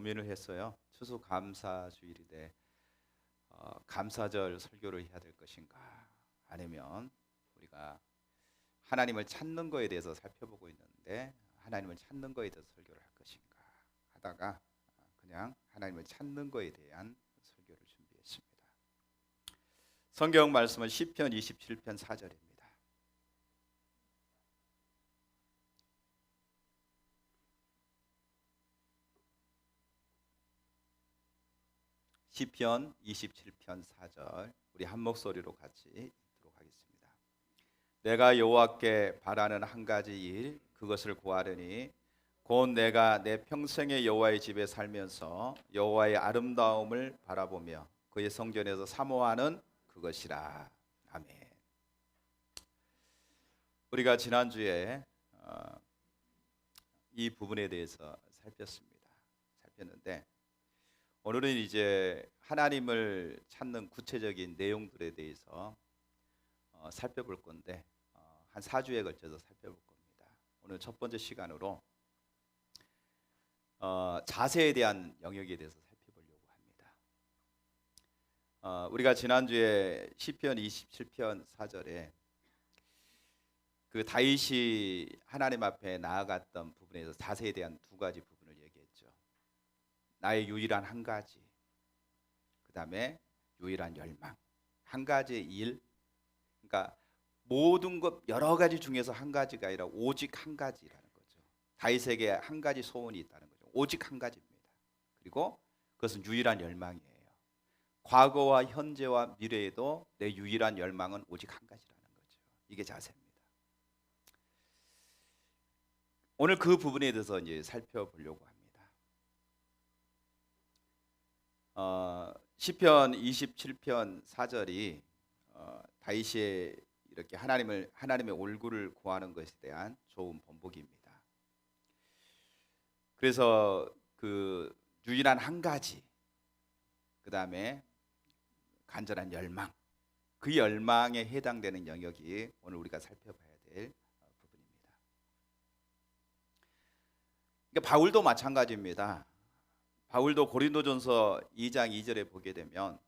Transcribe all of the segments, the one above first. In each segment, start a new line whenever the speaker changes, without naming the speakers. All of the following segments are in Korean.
고민을 했어요. 추수감사주일인데 감사절 설교를 해야 될 것인가, 아니면 우리가 하나님을 찾는 거에 대해서 살펴보고 있는데 하나님을 찾는 거에 대해서 설교를 할 것인가 하다가 그냥 하나님을 찾는 거에 대한 설교를 준비했습니다. 성경 말씀은 시편 27편 4절입니다. 시편 27편 4절, 우리 한 목소리로 같이 읽도록 하겠습니다. 내가 여호와께 바라는 한 가지 일, 그것을 구하려니 곧 내가 내 평생의 여호와의 집에 살면서 여호와의 아름다움을 바라보며 그의 성전에서 사모하는 그것이라. 아멘. 우리가 지난주에 이 부분에 대해서 살폈는데 오늘은 이제 하나님을 찾는 구체적인 내용들에 대해서 살펴볼 건데 한 4주에 걸쳐서 살펴볼 겁니다. 오늘 첫 번째 시간으로 자세에 대한 영역에 대해서 살펴보려고 합니다. 우리가 지난주에 시편 27편 4절에 그 다윗이 하나님 앞에 나아갔던 부분에서 자세에 대한 두 가지 부분을 얘기했죠. 나의 유일한 한 가지, 그 다음에 유일한 열망. 한 가지의 일, 그러니까 모든 것 여러 가지 중에서 한 가지가 아니라 오직 한 가지라는 거죠. 다윗에게 한 가지 소원이 있다는 거죠. 오직 한 가지입니다. 그리고 그것은 유일한 열망이에요. 과거와 현재와 미래에도 내 유일한 열망은 오직 한 가지라는 거죠. 이게 자세입니다. 오늘 그 부분에 대해서 이제 살펴보려고 합니다. 시편 27편 4절이 다윗이 이렇게 하나님의 얼굴을 구하는 것에 대한 좋은 본보기입니다. 그래서 그 유일한 한 가지, 그 다음에 간절한 열망, 그 열망에 해당되는 영역이 오늘 우리가 살펴봐야 될 부분입니다. 그러니까 바울도 마찬가지입니다. 바울도 고린도전서 2장 2절에 보게 되면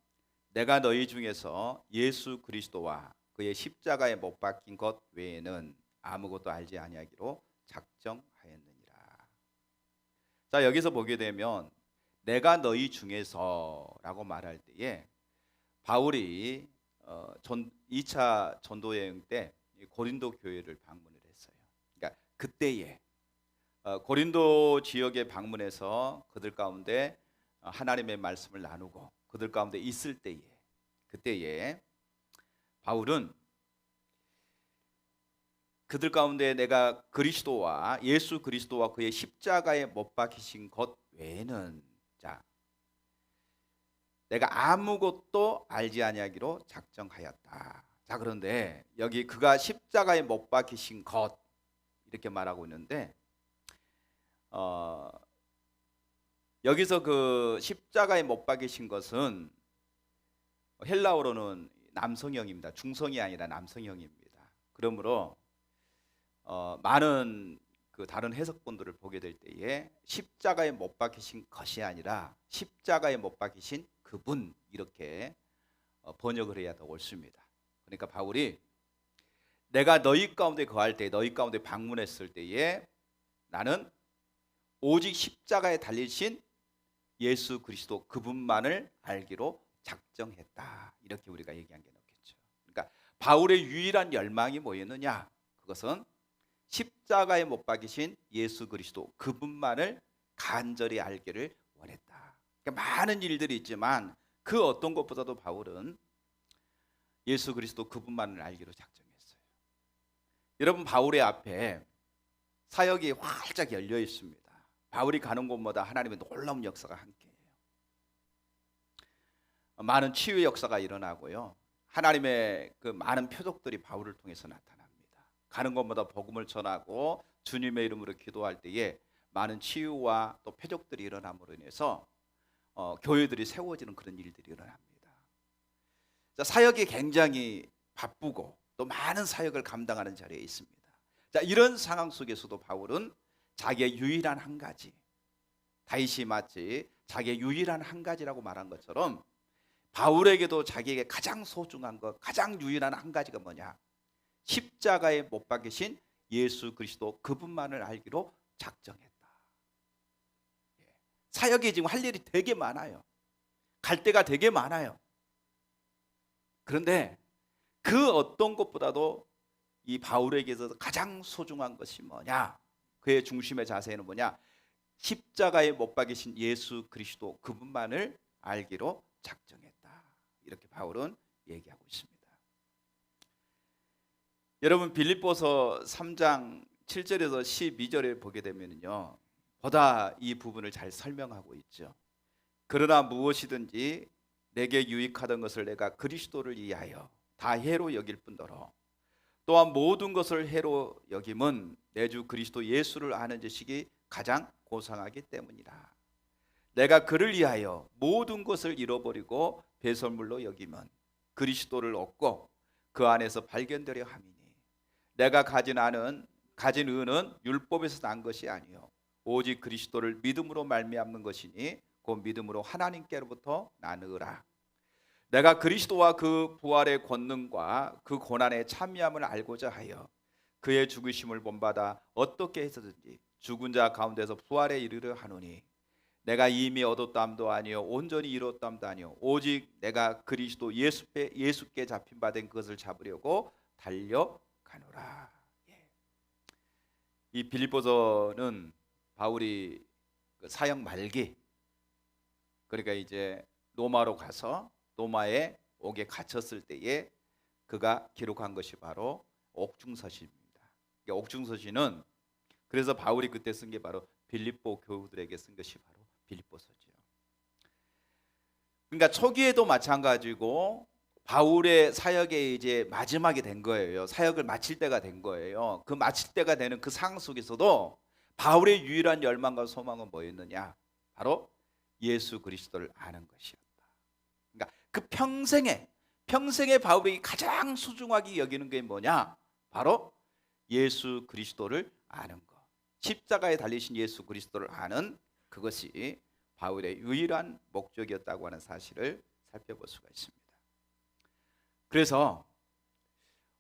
내가 너희 중에서 예수 그리스도와 그의 십자가에 못 박힌 것 외에는 아무것도 알지 아니하기로 작정하였느니라. 자, 여기서 보게 되면 내가 너희 중에서라고 말할 때에 바울이 2차 전도 여행 때 고린도 교회를 방문을 했어요. 그러니까 그때에 고린도 지역에 방문해서 그들 가운데 하나님의 말씀을 나누고 그들 가운데 있을 때에, 그때에 바울은 그들 가운데 내가 그리스도와 예수 그리스도와 그의 십자가에 못 박히신 것 외에는 내가 아무것도 알지 아니하기로 작정하였다. 자, 그런데 여기 그가 십자가에 못 박히신 것 이렇게 말하고 있는데 여기서 그 십자가에 못 박이신 것은 헬라어로는 남성형입니다. 중성이 아니라 남성형입니다. 그러므로 많은 그 다른 해석본들을 보게 될 때에 십자가에 못 박히신 것이 아니라 십자가에 못 박히신 그분, 이렇게 번역을 해야 더 옳습니다. 그러니까 바울이 내가 너희 가운데 거할 때, 너희 가운데 방문했을 때에 나는 오직 십자가에 달리신 예수 그리스도 그분만을 알기로 작정했다. 이렇게 우리가 얘기한 게 좋겠죠. 그러니까 바울의 유일한 열망이 뭐였느냐? 그것은 십자가에 못 박이신 예수 그리스도 그분만을 간절히 알기를 원했다. 그러니까 많은 일들이 있지만 그 어떤 것보다도 바울은 예수 그리스도 그분만을 알기로 작정했어요. 여러분, 바울의 앞에 사역이 활짝 열려 있습니다. 바울이 가는 곳마다 하나님의 놀라운 역사가 함께해요. 많은 치유 역사가 일어나고요. 하나님의 그 많은 표적들이 바울을 통해서 나타납니다. 가는 곳마다 복음을 전하고 주님의 이름으로 기도할 때에 많은 치유와 또 표적들이 일어남으로 인해서 교회들이 세워지는 그런 일들이 일어납니다. 자, 사역이 굉장히 바쁘고 또 많은 사역을 감당하는 자리에 있습니다. 자, 이런 상황 속에서도 바울은 자기의 유일한 한 가지, 다윗이 마치 자기의 유일한 한 가지라고 말한 것처럼 바울에게도 자기에게 가장 소중한 것, 가장 유일한 한 가지가 뭐냐? 십자가에 못 박히신 예수 그리스도 그분만을 알기로 작정했다. 사역이 지금 할 일이 되게 많아요. 갈 데가 되게 많아요. 그런데 그 어떤 것보다도 이 바울에게서 가장 소중한 것이 뭐냐? 그의 중심의 자세는 뭐냐? 십자가에 못 박이신 예수 그리스도 그분만을 알기로 작정했다. 이렇게 바울은 얘기하고 있습니다. 여러분 빌립보서 3장 7절에서 12절에 보게 되면요, 보다 이 부분을 잘 설명하고 있죠. 그러나 무엇이든지 내게 유익하던 것을 내가 그리스도를 위하여 다 해로 여길 뿐더러 또한 모든 것을 해로 여김은 내 주 그리스도 예수를 아는 지식이 가장 고상하기 때문이라. 내가 그를 위하여 모든 것을 잃어버리고 배설물로 여기면 그리스도를 얻고 그 안에서 발견되려 함이니 내가 가진 의는 율법에서 난 것이 아니요 오직 그리스도를 믿음으로 말미암는 것이니 그 믿음으로 하나님께로부터 나느라. 내가 그리스도와 그 부활의 권능과 그 고난의 참여함을 알고자 하여 그의 죽으심을 본받아 어떻게 해서든지 죽은 자 가운데서 부활에 이르려 하노니 내가 이미 얻었담도 아니요 온전히 이뤘담도 아니요 오직 내가 그리스도 예수께 잡힌 바 된 그것을 잡으려고 달려가노라. 이 빌립보서는 바울이 사역 말기, 그러니까 이제 로마로 가서 로마의 옥에 갇혔을 때에 그가 기록한 것이 바로 옥중서신입니다. 옥중서신은 그래서 바울이 그때 쓴 게 바로 빌립보 교우들에게 쓴 것이 바로 빌립보서죠. 그러니까 초기에도 마찬가지고 바울의 사역의 이제 마지막이 된 거예요. 사역을 마칠 때가 된 거예요. 그 마칠 때가 되는 그 상황 속에서도 바울의 유일한 열망과 소망은 뭐였느냐? 바로 예수 그리스도를 아는 것이었다. 그러니까 그 평생에 바울이 가장 소중하게 여기는 게 뭐냐? 바로 예수 그리스도를 아는 것. 십자가에 달리신 예수 그리스도를 아는 그것이 바울의 유일한 목적이었다고 하는 사실을 살펴볼 수가 있습니다. 그래서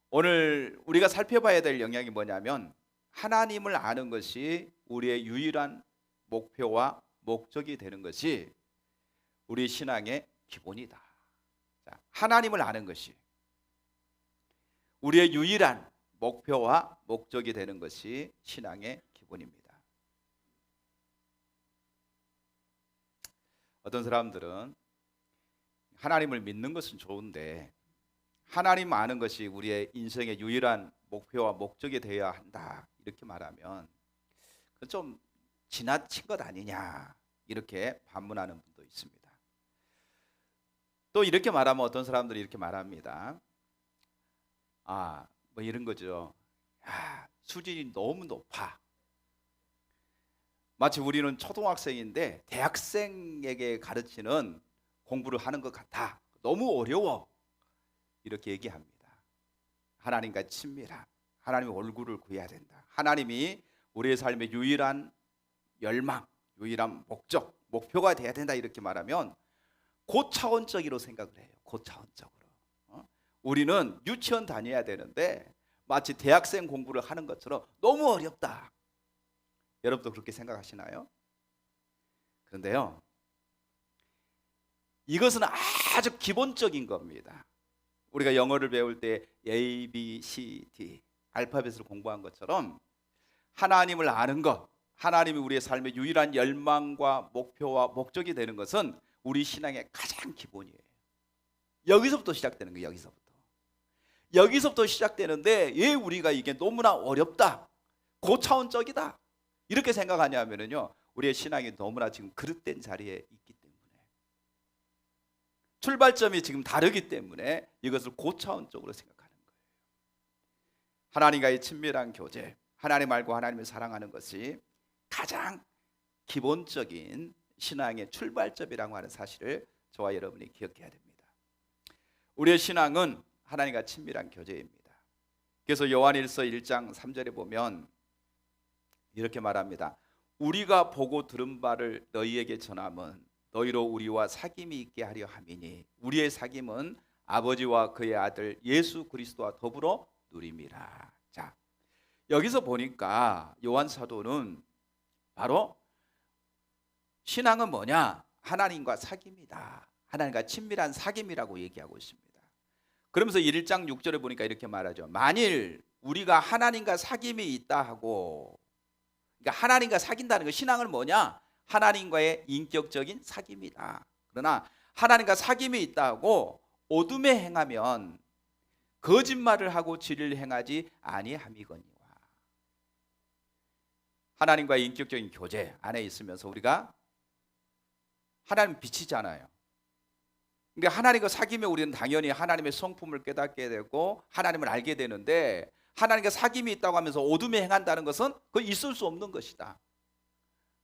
오늘 우리가 살펴봐야 될 영역이 뭐냐면 하나님을 아는 것이 우리의 유일한 목표와 목적이 되는 것이 우리 신앙의 기본이다. 자, 하나님을 아는 것이 우리의 유일한 목표와 목적이 되는 것이 신앙의 기본입니다. 어떤 사람들은 하나님을 믿는 것은 좋은데 하나님 아는 것이 우리의 인생의 유일한 목표와 목적이 되어야 한다 이렇게 말하면 그건 좀 지나친 것 아니냐 이렇게 반문하는 분도 있습니다. 또 이렇게 말하면 어떤 사람들이 이렇게 말합니다. 뭐 이런 거죠. 수준이 너무 높아. 마치 우리는 초등학생인데 대학생에게 가르치는 공부를 하는 것 같아. 너무 어려워. 이렇게 얘기합니다. 하나님과 친밀함, 하나님의 얼굴을 구해야 된다. 하나님이 우리의 삶의 유일한 열망, 유일한 목적, 목표가 돼야 된다 이렇게 말하면 고차원적으로 생각을 해요. 고차원적으로. 우리는 유치원 다녀야 되는데 마치 대학생 공부를 하는 것처럼 너무 어렵다. 여러분도 그렇게 생각하시나요? 그런데요, 이것은 아주 기본적인 겁니다. 우리가 영어를 배울 때 A, B, C, D 알파벳을 공부한 것처럼 하나님을 아는 것, 하나님이 우리의 삶의 유일한 열망과 목표와 목적이 되는 것은 우리 신앙의 가장 기본이에요. 여기서부터 시작되는 거예요. 여기서부터 시작되는데 왜 우리가 이게 너무나 어렵다, 고차원적이다 이렇게 생각하냐면요, 우리의 신앙이 너무나 지금 그릇된 자리에 있기 때문에, 출발점이 지금 다르기 때문에 이것을 고차원적으로 생각하는 거예요. 하나님과의 친밀한 교제, 하나님 알고 하나님을 사랑하는 것이 가장 기본적인 신앙의 출발점이라고 하는 사실을 저와 여러분이 기억해야 됩니다. 우리의 신앙은 하나님과 친밀한 교제입니다. 그래서 요한일서 1장 3절에 보면 이렇게 말합니다. 우리가 보고 들은 바를 너희에게 전함은 너희로 우리와 사귐이 있게 하려 함이니 우리의 사귐은 아버지와 그의 아들 예수 그리스도와 더불어 누림이라. 자, 여기서 보니까 요한 사도는 바로 신앙은 뭐냐? 하나님과 사귐이다. 하나님과 친밀한 사귐이라고 얘기하고 있습니다. 그러면서 1장 6절에 보니까 이렇게 말하죠. 만일 우리가 하나님과 사귐이 있다 하고, 그러니까 하나님과 사귄다는 거, 신앙은 뭐냐? 하나님과의 인격적인 사귐이다. 그러나 하나님과 사귐이 있다 하고 어둠에 행하면 거짓말을 하고 진리를 행하지 아니함이거니와. 하나님과의 인격적인 교제 안에 있으면서 우리가 하나님 빛이잖아요. 그러니까 하나님과 사귐에 우리는 당연히 하나님의 성품을 깨닫게 되고 하나님을 알게 되는데, 하나님과 사귐이 있다고 하면서 어둠에 행한다는 것은 그건 있을 수 없는 것이다.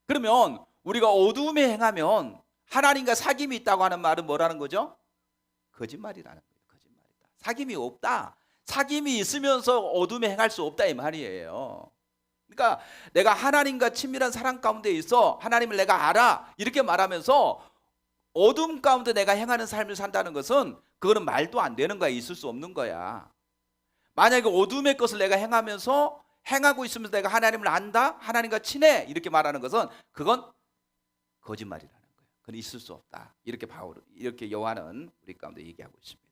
그러면 우리가 어둠에 행하면 하나님과 사귐이 있다고 하는 말은 뭐라는 거죠? 거짓말이라는 거예요. 거짓말이다. 사귐이 없다. 사귐이 있으면서 어둠에 행할 수 없다 이 말이에요. 그러니까 내가 하나님과 친밀한 사랑 가운데 있어 하나님을 내가 알아 이렇게 말하면서 어둠 가운데 내가 행하는 삶을 산다는 것은 그거는 말도 안 되는 거야. 있을 수 없는 거야. 만약에 어둠의 것을 내가 행하면서 행하고 있으면서 내가 하나님을 안다, 하나님과 친해 이렇게 말하는 것은 그건 거짓말이라는 거예요. 그건 있을 수 없다. 이렇게 바울, 이렇게 요한은 우리 가운데 얘기하고 있습니다.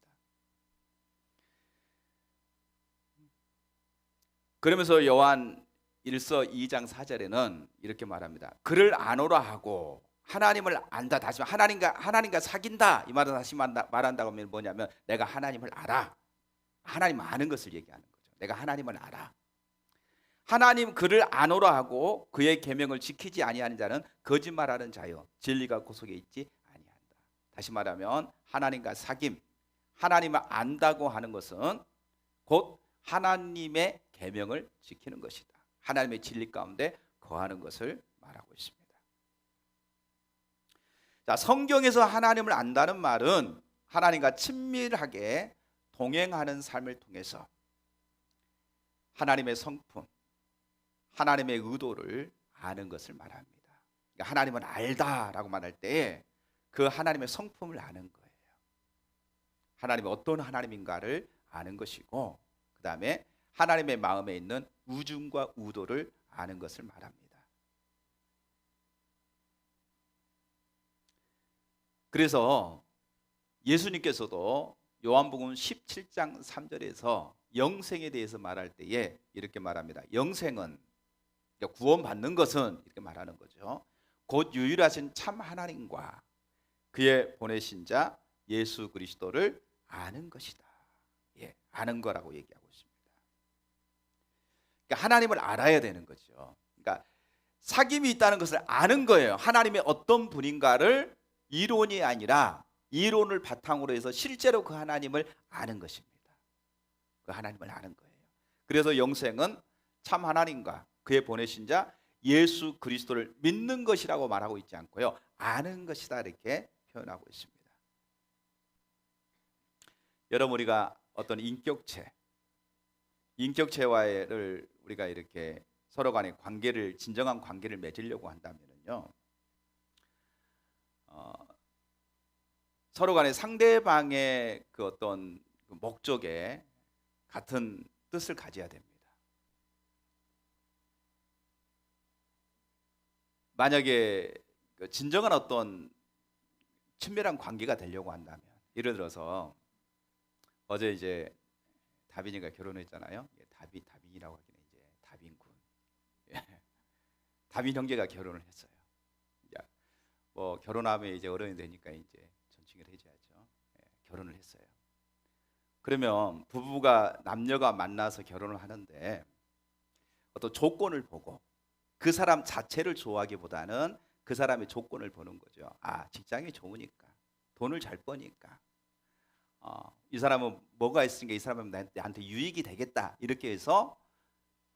그러면서 요한 1서 2장 4절에는 이렇게 말합니다. 그를 아노라 하고 하나님을 안다. 다시 하나님과 사귄다. 이 말은 다시 말한다고 하면 뭐냐면 내가 하나님을 알아. 하나님 아는 것을 얘기하는 거죠. 내가 하나님을 알아. 하나님 그를 아노라 하고 그의 계명을 지키지 아니하는 자는 거짓말하는 자요 진리가 그 속에 있지 아니한다. 다시 말하면 하나님과 사귐, 하나님을 안다고 하는 것은 곧 하나님의 계명을 지키는 것이다. 하나님의 진리 가운데 거하는 것을 말하고 있습니다. 자, 성경에서 하나님을 안다는 말은 하나님과 친밀하게 동행하는 삶을 통해서 하나님의 성품, 하나님의 의도를 아는 것을 말합니다. 그러니까 하나님을 알다라고 말할 때 그 하나님의 성품을 아는 거예요. 하나님이 어떤 하나님인가를 아는 것이고, 그 다음에 하나님의 마음에 있는 우중과 우도를 아는 것을 말합니다. 그래서 예수님께서도 요한복음 17장 3절에서 영생에 대해서 말할 때에 이렇게 말합니다. 영생은, 구원받는 것은 이렇게 말하는 거죠. 곧 유일하신 참 하나님과 그의 보내신 자 예수 그리스도를 아는 것이다. 예, 아는 거라고 얘기하고 있습니다. 그러니까 하나님을 알아야 되는 거죠. 그러니까 사귐이 있다는 것을 아는 거예요. 하나님의 어떤 분인가를 이론이 아니라 이론을 바탕으로 해서 실제로 그 하나님을 아는 것입니다. 그 하나님을 아는 거예요. 그래서 영생은 참 하나님과 그의 보내신 자 예수 그리스도를 믿는 것이라고 말하고 있지 않고요, 아는 것이다 이렇게 표현하고 있습니다. 여러분, 우리가 어떤 인격체와를 우리가 이렇게 서로 간의 관계를, 진정한 관계를 맺으려고 한다면요, 서로 간의 상대방의 그 어떤 목적에 같은 뜻을 가져야 됩니다. 만약에 진정한 어떤 친밀한 관계가 되려고 한다면, 예를 들어서 어제 이제 다빈이가 결혼했잖아요. 다빈이라고 하기는 이제 다빈군. 다빈 형제가 결혼을 했어요. 뭐 결혼하면 이제 어른이 되니까 이제 존칭을 해줘야죠. 결혼을 했어요. 그러면 부부가, 남녀가 만나서 결혼을 하는데 어떤 조건을 보고 그 사람 자체를 좋아하기보다는 그 사람의 조건을 보는 거죠. 아, 직장이 좋으니까, 돈을 잘 버니까, 이 사람은 뭐가 있으니까 이 사람은 나한테 유익이 되겠다, 이렇게 해서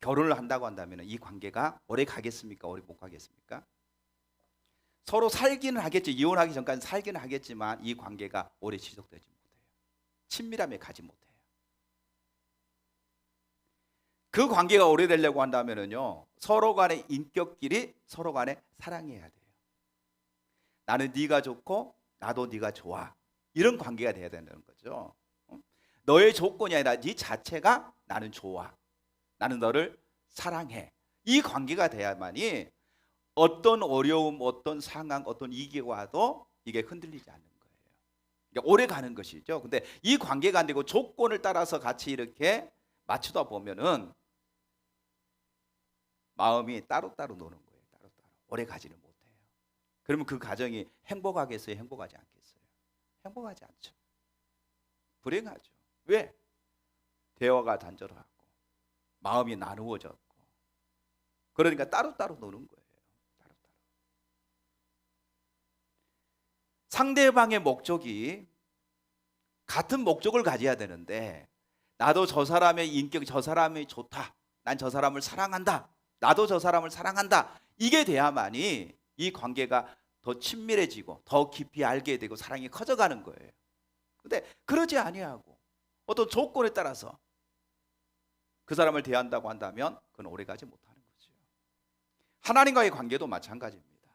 결혼을 한다고 한다면 이 관계가 오래 가겠습니까? 오래 못 가겠습니까? 서로 살기는 하겠죠. 이혼하기 전까지 살기는 하겠지만 이 관계가 오래 지속되지 못해요. 친밀함에 가지 못해요. 그 관계가 오래되려고 한다면은요, 서로 간의 인격끼리 서로 간에 사랑해야 돼요. 나는 네가 좋고 나도 네가 좋아. 이런 관계가 돼야 된다는 거죠. 너의 조건이 아니라 네 자체가 나는 좋아. 나는 너를 사랑해. 이 관계가 돼야만이 어떤 어려움, 어떤 상황, 어떤 위기가 와도 이게 흔들리지 않는 거예요. 그러니까 오래 가는 것이죠. 근데 이 관계가 안 되고 조건을 따라서 같이 이렇게 맞추다 보면은 마음이 따로따로 노는 거예요. 따로따로. 오래 가지는 못해요. 그러면 그 가정이 행복하겠어요? 행복하지 않겠어요? 행복하지 않죠. 불행하죠. 왜? 대화가 단절하고 마음이 나누어졌고, 그러니까 따로따로 노는 거예요. 따로따로. 상대방의 목적이 같은 목적을 가져야 되는데, 나도 저 사람의 인격이 저 사람이 좋다, 난 저 사람을 사랑한다, 나도 저 사람을 사랑한다, 이게 돼야만이 이 관계가 더 친밀해지고 더 깊이 알게 되고 사랑이 커져가는 거예요. 근데 그러지 아니하고 어떤 조건에 따라서 그 사람을 대한다고 한다면 그건 오래가지 못하는 거죠. 하나님과의 관계도 마찬가지입니다.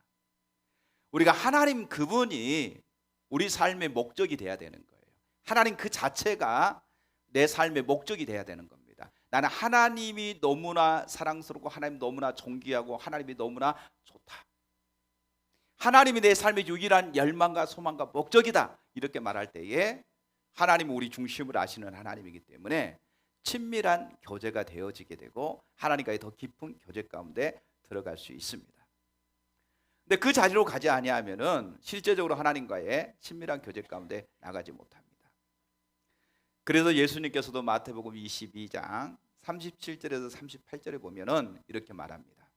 우리가 하나님 그분이 우리 삶의 목적이 돼야 되는 거예요. 하나님 그 자체가 내 삶의 목적이 돼야 되는 겁니다. 나는 하나님이 너무나 사랑스럽고 하나님 너무나 존귀하고 하나님이 너무나 좋다, 하나님이 내 삶의 유일한 열망과 소망과 목적이다, 이렇게 말할 때에 하나님은 우리 중심을 아시는 하나님이기 때문에 친밀한 교제가 되어지게 되고 하나님과의 더 깊은 교제 가운데 들어갈 수 있습니다. 근데 그 자리로 가지 아니하면은 실제적으로 하나님과의 친밀한 교제 가운데 나가지 못합니다. 그래서 예수님께서도 마태복음 22장 37절에서 38절에 보면은 이렇게 말합니다.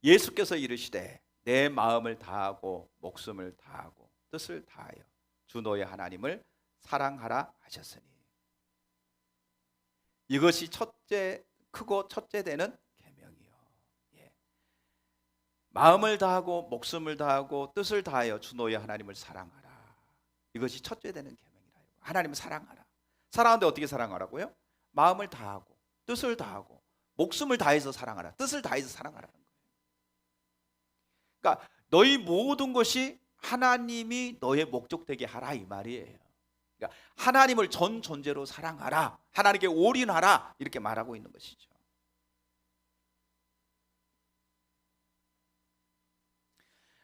예수께서 이르시되 내 마음을 다하고 목숨을 다하고 뜻을 다하여 주 너의 하나님을 사랑하라 하셨으니, 이것이 크고 첫째 되는 계명이요. 예. 마음을 다하고 목숨을 다하고 뜻을 다하여 주 너의 하나님을 사랑하라. 이것이 첫째 되는 계명이라. 하나님을 사랑하라. 사랑하는데 어떻게 사랑하라고요? 마음을 다하고 뜻을 다하고 목숨을 다해서 사랑하라. 뜻을 다해서 사랑하라는 거예요. 그러니까 너희 모든 것이 하나님이 너의 목적 되게 하라, 이 말이에요. 그러니까 하나님을 전 존재로 사랑하라, 하나님께 올인하라, 이렇게 말하고 있는 것이죠.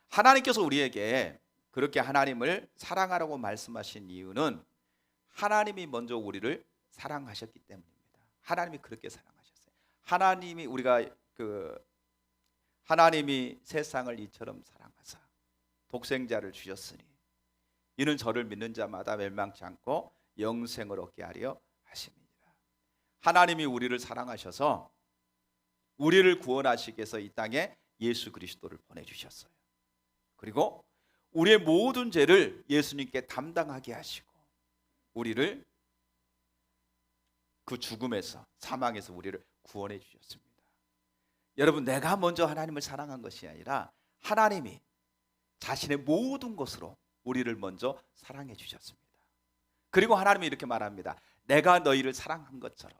하나님께서 우리에게 그렇게 하나님을 사랑하라고 말씀하신 이유는 하나님이 먼저 우리를 사랑하셨기 때문입니다. 하나님이 그렇게 사랑하셨어요. 하나님이 세상을 이처럼 사랑하사 독생자를 주셨으니 이는 저를 믿는 자마다 멸망치 않고 영생을 얻게 하려 하심이니라. 하나님이 우리를 사랑하셔서 우리를 구원하시기 위해서 이 땅에 예수 그리스도를 보내주셨어요. 그리고 우리의 모든 죄를 예수님께 담당하게 하시고 우리를 그 죽음에서, 사망에서 우리를 구원해 주셨습니다. 여러분, 내가 먼저 하나님을 사랑한 것이 아니라 하나님이 자신의 모든 것으로 우리를 먼저 사랑해 주셨습니다. 그리고 하나님이 이렇게 말합니다. 내가 너희를 사랑한 것처럼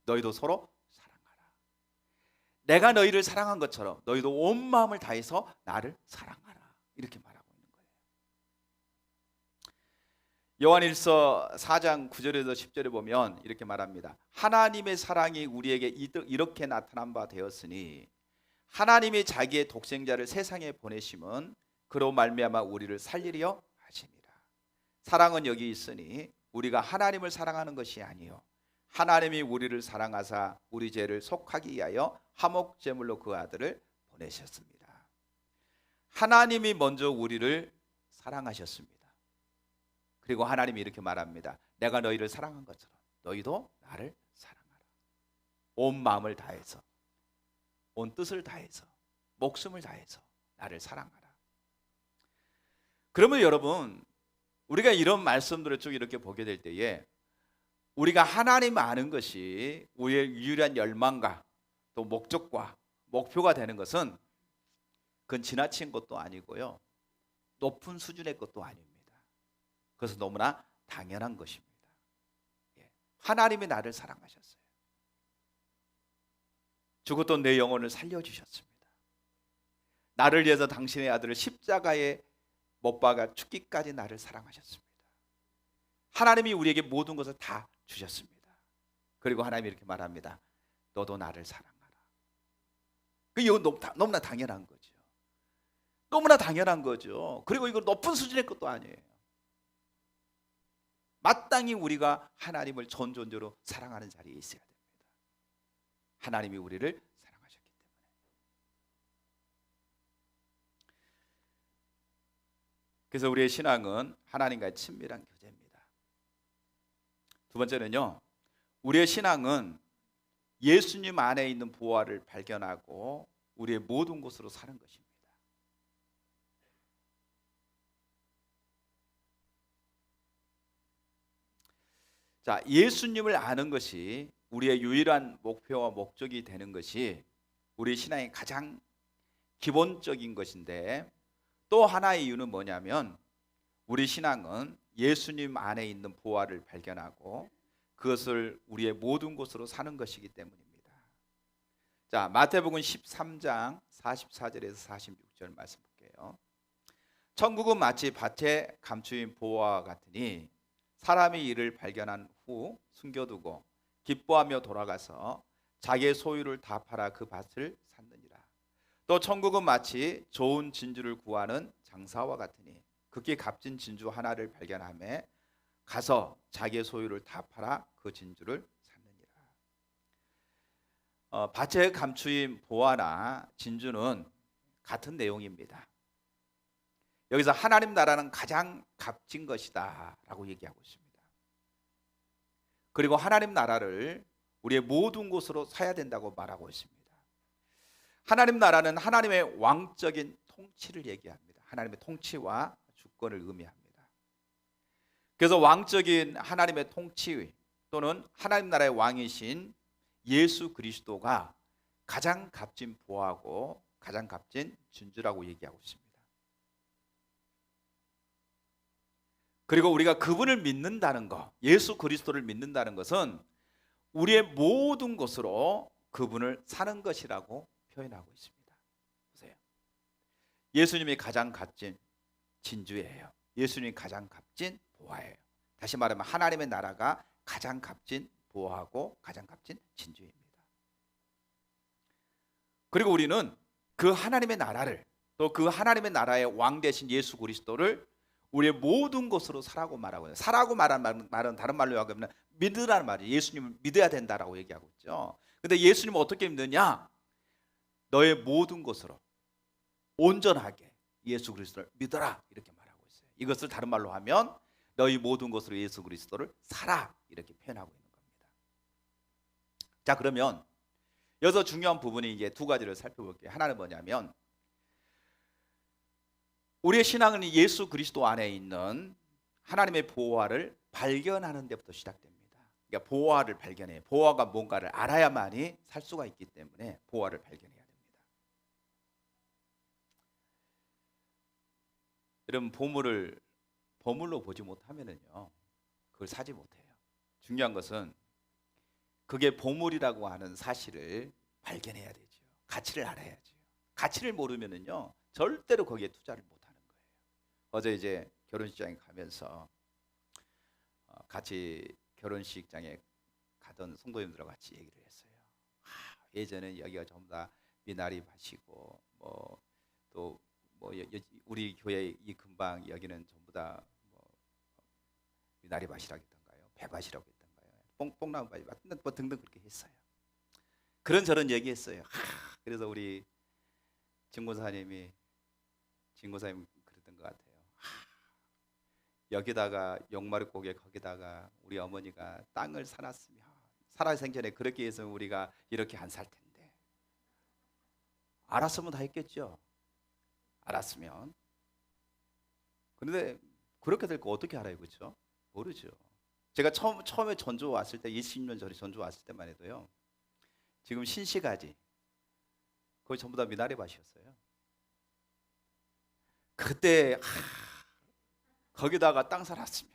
너희도 서로 사랑하라. 내가 너희를 사랑한 것처럼 너희도 온 마음을 다해서 나를 사랑하라. 이렇게 말하고 있는 거예요. 요한일서 4장 9절에서 10절에 보면 이렇게 말합니다. 하나님의 사랑이 우리에게 이렇게 나타난 바 되었으니 하나님이 자기의 독생자를 세상에 보내심은 그로 말미암아 우리를 살리려 하심이라. 사랑은 여기 있으니 우리가 하나님을 사랑하는 것이 아니요 하나님이 우리를 사랑하사 우리 죄를 속하기 위하여 화목 제물로 그 아들을 보내셨습니다. 하나님이 먼저 우리를 사랑하셨습니다. 그리고 하나님이 이렇게 말합니다. 내가 너희를 사랑한 것처럼 너희도 나를 사랑하라. 온 마음을 다해서, 온 뜻을 다해서, 목숨을 다해서 나를 사랑하라. 그러면 여러분, 우리가 이런 말씀들을 쭉 이렇게 보게 될 때에 우리가 하나님 아는 것이 우리의 유일한 열망과 또 목적과 목표가 되는 것은 그건 지나친 것도 아니고요, 높은 수준의 것도 아닙니다. 그래서 너무나 당연한 것입니다. 하나님이 나를 사랑하셨어요. 죽었던 내 영혼을 살려주셨습니다. 나를 위해서 당신의 아들을 십자가에 못 박아 죽기까지 나를 사랑하셨습니다. 하나님이 우리에게 모든 것을 다 주셨습니다. 그리고 하나님이 이렇게 말합니다. 너도 나를 사랑하라. 이건 너무나 당연한 거죠. 너무나 당연한 거죠. 그리고 이거 높은 수준의 것도 아니에요. 마땅히 우리가 하나님을 전존재로 사랑하는 자리에 있어야 됩니다. 하나님이 우리를 사랑하셨기 때문에. 그래서 우리의 신앙은 하나님과의 친밀한 교제입니다. 두 번째는요, 우리의 신앙은 예수님 안에 있는 보화를 발견하고 우리의 모든 곳으로 사는 것입니다. 자, 예수님을 아는 것이 우리의 유일한 목표와 목적이 되는 것이 우리 신앙의 가장 기본적인 것인데, 또 하나의 이유는 뭐냐면 우리 신앙은 예수님 안에 있는 보화를 발견하고 그것을 우리의 모든 곳으로 사는 것이기 때문입니다. 자, 마태복음 13장 44절에서 46절 말씀 볼게요. 천국은 마치 밭에 감추인 보화와 같으니 사람이 이를 발견한 후 숨겨두고 기뻐하며 돌아가서 자기의 소유를 다 팔아 그 밭을 샀느니라. 또 천국은 마치 좋은 진주를 구하는 장사와 같으니 극히 값진 진주 하나를 발견하며 가서 자기의 소유를 다 팔아 그 진주를 샀느니라. 밭에 감추인 보화나 진주는 같은 내용입니다. 여기서 하나님 나라는 가장 값진 것이다 라고 얘기하고 있습니다. 그리고 하나님 나라를 우리의 모든 곳으로 사야 된다고 말하고 있습니다. 하나님 나라는 하나님의 왕적인 통치를 얘기합니다. 하나님의 통치와 주권을 의미합니다. 그래서 왕적인 하나님의 통치 또는 하나님 나라의 왕이신 예수 그리스도가 가장 값진 보화고 가장 값진 진주라고 얘기하고 있습니다. 그리고 우리가 그분을 믿는다는 것, 예수 그리스도를 믿는다는 것은 우리의 모든 것으로 그분을 사는 것이라고 표현하고 있습니다. 보세요. 예수님이 가장 값진 진주예요. 예수님이 가장 값진 보화예요. 다시 말하면 하나님의 나라가 가장 값진 보화고 가장 값진 진주입니다. 그리고 우리는 그 하나님의 나라를, 또 그 하나님의 나라의 왕 되신 예수 그리스도를 우리의 모든 것으로 사라고 말하고 있어요. 사라고 말하는 말은 다른 말로 하면 믿으라는 말이에요. 예수님을 믿어야 된다라고 얘기하고 있죠. 근데 예수님은 어떻게 믿느냐? 너의 모든 것으로 온전하게 예수 그리스도를 믿어라 이렇게 말하고 있어요. 이것을 다른 말로 하면 너희 모든 것으로 예수 그리스도를 사라 이렇게 표현하고 있는 겁니다. 자, 그러면 여기서 중요한 부분이 이제 두 가지를 살펴볼게요. 하나는 뭐냐면 우리의 신앙은 예수 그리스도 안에 있는 하나님의 보화를 발견하는 데부터 시작됩니다. 그러니까 보화를 발견해요. 보화가 뭔가를 알아야만이 살 수가 있기 때문에 보화를 발견해야 됩니다. 여러분, 보물을 보물로 보지 못하면은요, 그걸 사지 못해요. 중요한 것은 그게 보물이라고 하는 사실을 발견해야 되죠. 가치를 알아야죠. 가치를 모르면은요, 절대로 거기에 투자를 못 하는 거예요. 어제 이제 결혼식장에 가면서 같이 결혼식장에 가던 성도님들과 같이 얘기를 했어요. 예전에 여기가 전부 다 미나리 밭이고 또 우리 교회 이 근방 여기는 전부 다 미나리 밭이라고 했던가요? 배밭이라고 했던가요? 뽕나무 밭이 뭐 등등 그렇게 했어요. 그런저런 얘기했어요. 그래서 우리 진고사님이 그랬던 것 같아요. 여기다가 용마르고개 거기다가 우리 어머니가 땅을 사놨으면 살아생전에 그렇게 해서 우리가 이렇게 안 살 텐데. 알았으면 다 했겠죠. 알았으면. 그런데 그렇게 될 거 어떻게 알아요, 그렇죠? 모르죠. 제가 처음에 전주 왔을 때 20년 전에 전주 왔을 때만 해도요. 지금 신시가지 거의 전부 다 미나리 밭이었어요. 그때 거기다가 땅 살았으면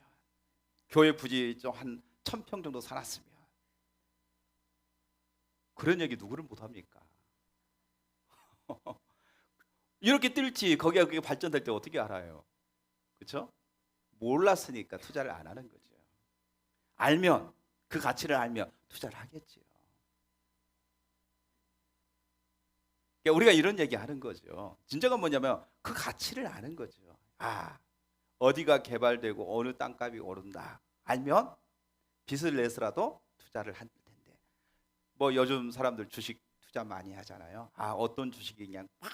교회 부지 좀 한 1000평 정도 살았으면 그런 얘기 누구를 못 합니까? 이렇게 뜰지 거기가 그게 발전될 때 어떻게 알아요? 그렇죠? 몰랐으니까 투자를 안 하는 거죠. 알면, 그 가치를 알면 투자를 하겠지요. 그러니까 우리가 이런 얘기 하는 거죠. 진짜가 뭐냐면 그 가치를 아는 거죠. 아, 어디가 개발되고 어느 땅값이 오른다 알면 빚을 내서라도 투자를 할 텐데, 뭐 요즘 사람들 주식 투자 많이 하잖아요. 아, 어떤 주식이 그냥 막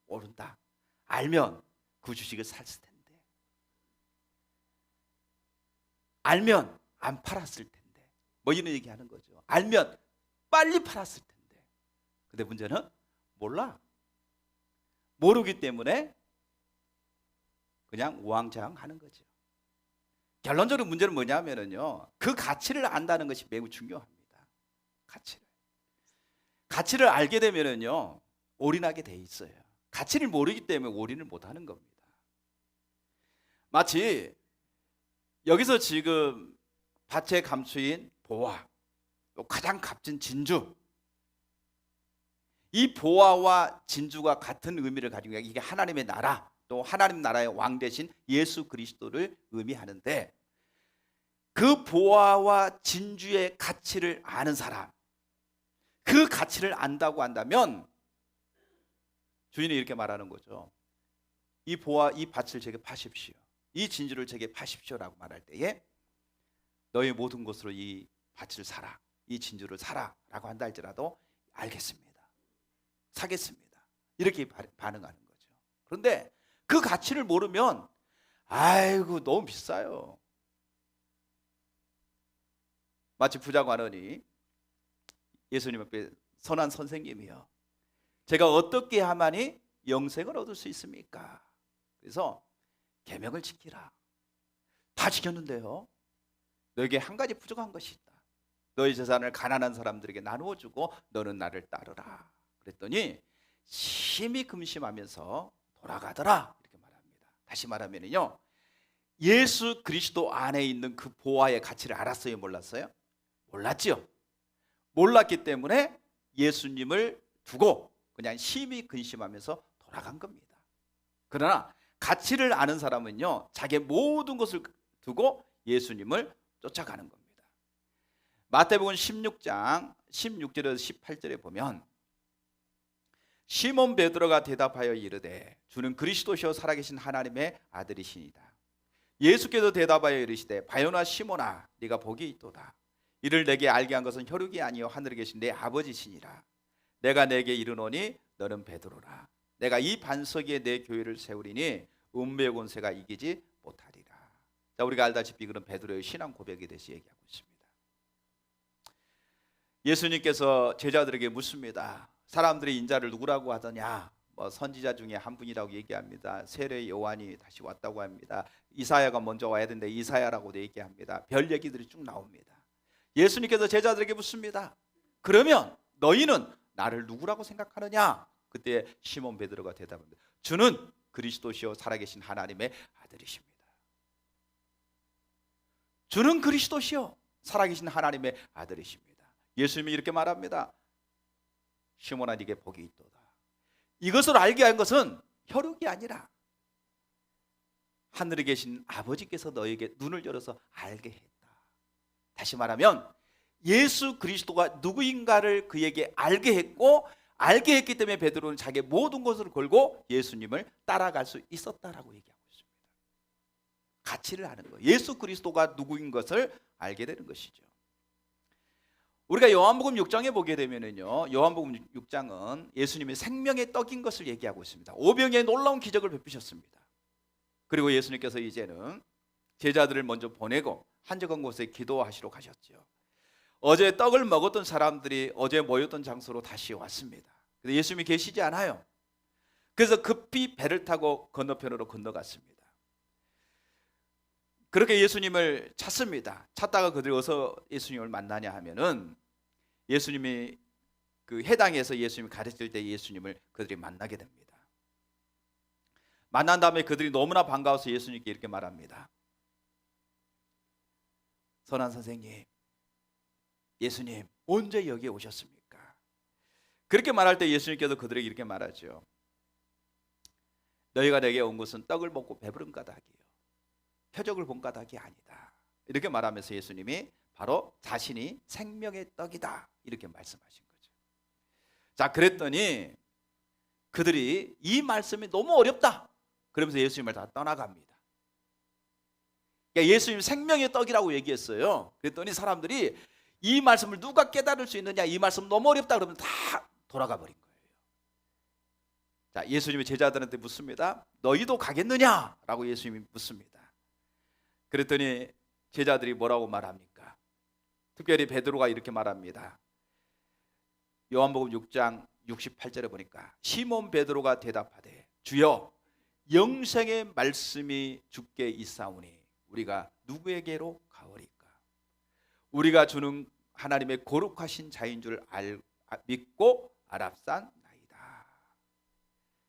오른다 알면 그 주식을 샀을 텐데, 알면 안 팔았을 텐데, 뭐 이런 얘기 하는 거죠. 알면 빨리 팔았을 텐데. 근데 문제는 몰라. 모르기 때문에 그냥 우왕좌왕 하는 거죠. 결론적으로 문제는 뭐냐면요, 그 가치를 안다는 것이 매우 중요합니다. 가치를 알게 되면요 올인하게 돼 있어요. 가치를 모르기 때문에 올인을 못 하는 겁니다. 마치 여기서 지금 밭에 감추인 보화, 또 가장 값진 진주, 이 보화와 진주가 같은 의미를 가지고 있는, 이게 하나님의 나라, 또 하나님 나라의 왕 대신 예수 그리스도를 의미하는데, 그 보화와 진주의 가치를 아는 사람, 그 가치를 안다고 한다면 주인이 이렇게 말하는 거죠. 이 보화, 이 밭을 제게 파십시오, 이 진주를 제게 파십시오라고 말할 때에 너의 모든 것으로 이 밭을 사라, 이 진주를 사라 라고 한다 할지라도 알겠습니다, 사겠습니다, 이렇게 반응하는 거죠. 그런데 그 가치를 모르면 아이고 너무 비싸요. 마치 부자 관원이 예수님 앞에, 선한 선생님이요, 제가 어떻게 하만이 영생을 얻을 수 있습니까? 그래서 계명을 지키라. 다 지켰는데요, 너에게 한 가지 부족한 것이 있다. 너의 재산을 가난한 사람들에게 나누어 주고 너는 나를 따르라. 그랬더니 심히 금심하면서 돌아가더라, 이렇게 말합니다. 다시 말하면요, 예수 그리스도 안에 있는 그 보화의 가치를 알았어요, 몰랐어요? 몰랐지요. 몰랐기 때문에 예수님을 두고 그냥 심히 근심하면서 돌아간 겁니다. 그러나 가치를 아는 사람은요, 자기의 모든 것을 두고 예수님을 쫓아가는 겁니다. 마태복음 16장 16절에서 18절에 보면, 시몬 베드로가 대답하여 이르되 주는 그리스도시요 살아계신 하나님의 아들이시니이다. 예수께서 대답하여 이르시되 바요나 시몬아, 네가 복이 있도다. 이를 내게 알게 한 것은 혈육이 아니요 하늘에 계신 내 아버지시니라. 내가 내게 이르노니 너는 베드로라. 내가 이 반석 위에 내 교회를 세우리니 음부의 권세가 이기지 못하리라. 자, 우리가 알다시피 그런 베드로의 신앙 고백에 대해서 얘기하고 있습니다. 예수님께서 제자들에게 묻습니다. 사람들이 인자를 누구라고 하더냐? 뭐 선지자 중에 한 분이라고 얘기합니다. 세례 요한이 다시 왔다고 합니다. 이사야가 먼저 와야 되는데 이사야라고도 얘기합니다. 별 얘기들이 쭉 나옵니다. 예수님께서 제자들에게 묻습니다. 그러면 너희는 나를 누구라고 생각하느냐? 그때 시몬 베드로가 대답합니다. 주는 그리스도시요 살아계신 하나님의 아들이십니다. 주는 그리스도시요 살아계신 하나님의 아들이십니다. 예수님이 이렇게 말합니다. 시몬아, 네게 복이 있도다. 이것을 알게 한 것은 혈육이 아니라 하늘에 계신 아버지께서 너에게 눈을 열어서 알게 했다. 다시 말하면 예수 그리스도가 누구인가를 그에게 알게 했고, 알게 했기 때문에 베드로는 자기의 모든 것을 걸고 예수님을 따라갈 수 있었다라고 얘기하고 있습니다. 가치를 아는 거예요. 예수 그리스도가 누구인 것을 알게 되는 것이죠. 우리가 요한복음 6장에 보게 되면요, 요한복음 6장은 예수님이 생명의 떡인 것을 얘기하고 있습니다. 오병이의 놀라운 기적을 베푸셨습니다. 그리고 예수님께서 이제는 제자들을 먼저 보내고 한적한 곳에 기도하시러 가셨죠. 어제 떡을 먹었던 사람들이 어제 모였던 장소로 다시 왔습니다. 근데 예수님이 계시지 않아요. 그래서 급히 배를 타고 건너편으로 건너갔습니다. 그렇게 예수님을 찾습니다. 찾다가 그들이 어디서 예수님을 만나냐 하면은, 예수님이 그 해당에서 예수님이 가르칠 때 예수님을 그들이 만나게 됩니다. 만난 다음에 그들이 너무나 반가워서 예수님께 이렇게 말합니다. 선한 선생님, 예수님 언제 여기에 오셨습니까? 그렇게 말할 때 예수님께서 그들에게 이렇게 말하죠. 너희가 내게 온 것은 떡을 먹고 배부른 까닭이요 표적을 본 까닭이 아니다. 이렇게 말하면서 예수님이 바로 자신이 생명의 떡이다 이렇게 말씀하신 거죠. 자, 그랬더니 그들이 이 말씀이 너무 어렵다 그러면서 예수님을 다 떠나갑니다. 그러니까 예수님 생명의 떡이라고 얘기했어요. 그랬더니 사람들이 이 말씀을 누가 깨달을 수 있느냐, 이 말씀 너무 어렵다 그러면 다 돌아가 버린 거예요. 자, 예수님이 제자들한테 묻습니다. 너희도 가겠느냐? 라고 예수님이 묻습니다. 그랬더니 제자들이 뭐라고 말합니까? 특별히 베드로가 이렇게 말합니다. 요한복음 6장 68절에 보니까 시몬 베드로가 대답하되 주여 영생의 말씀이 주께 있사오니 우리가 누구에게로 가오리까? 우리가 주는 하나님의 거룩하신 자인 줄 믿고 알았사나이다.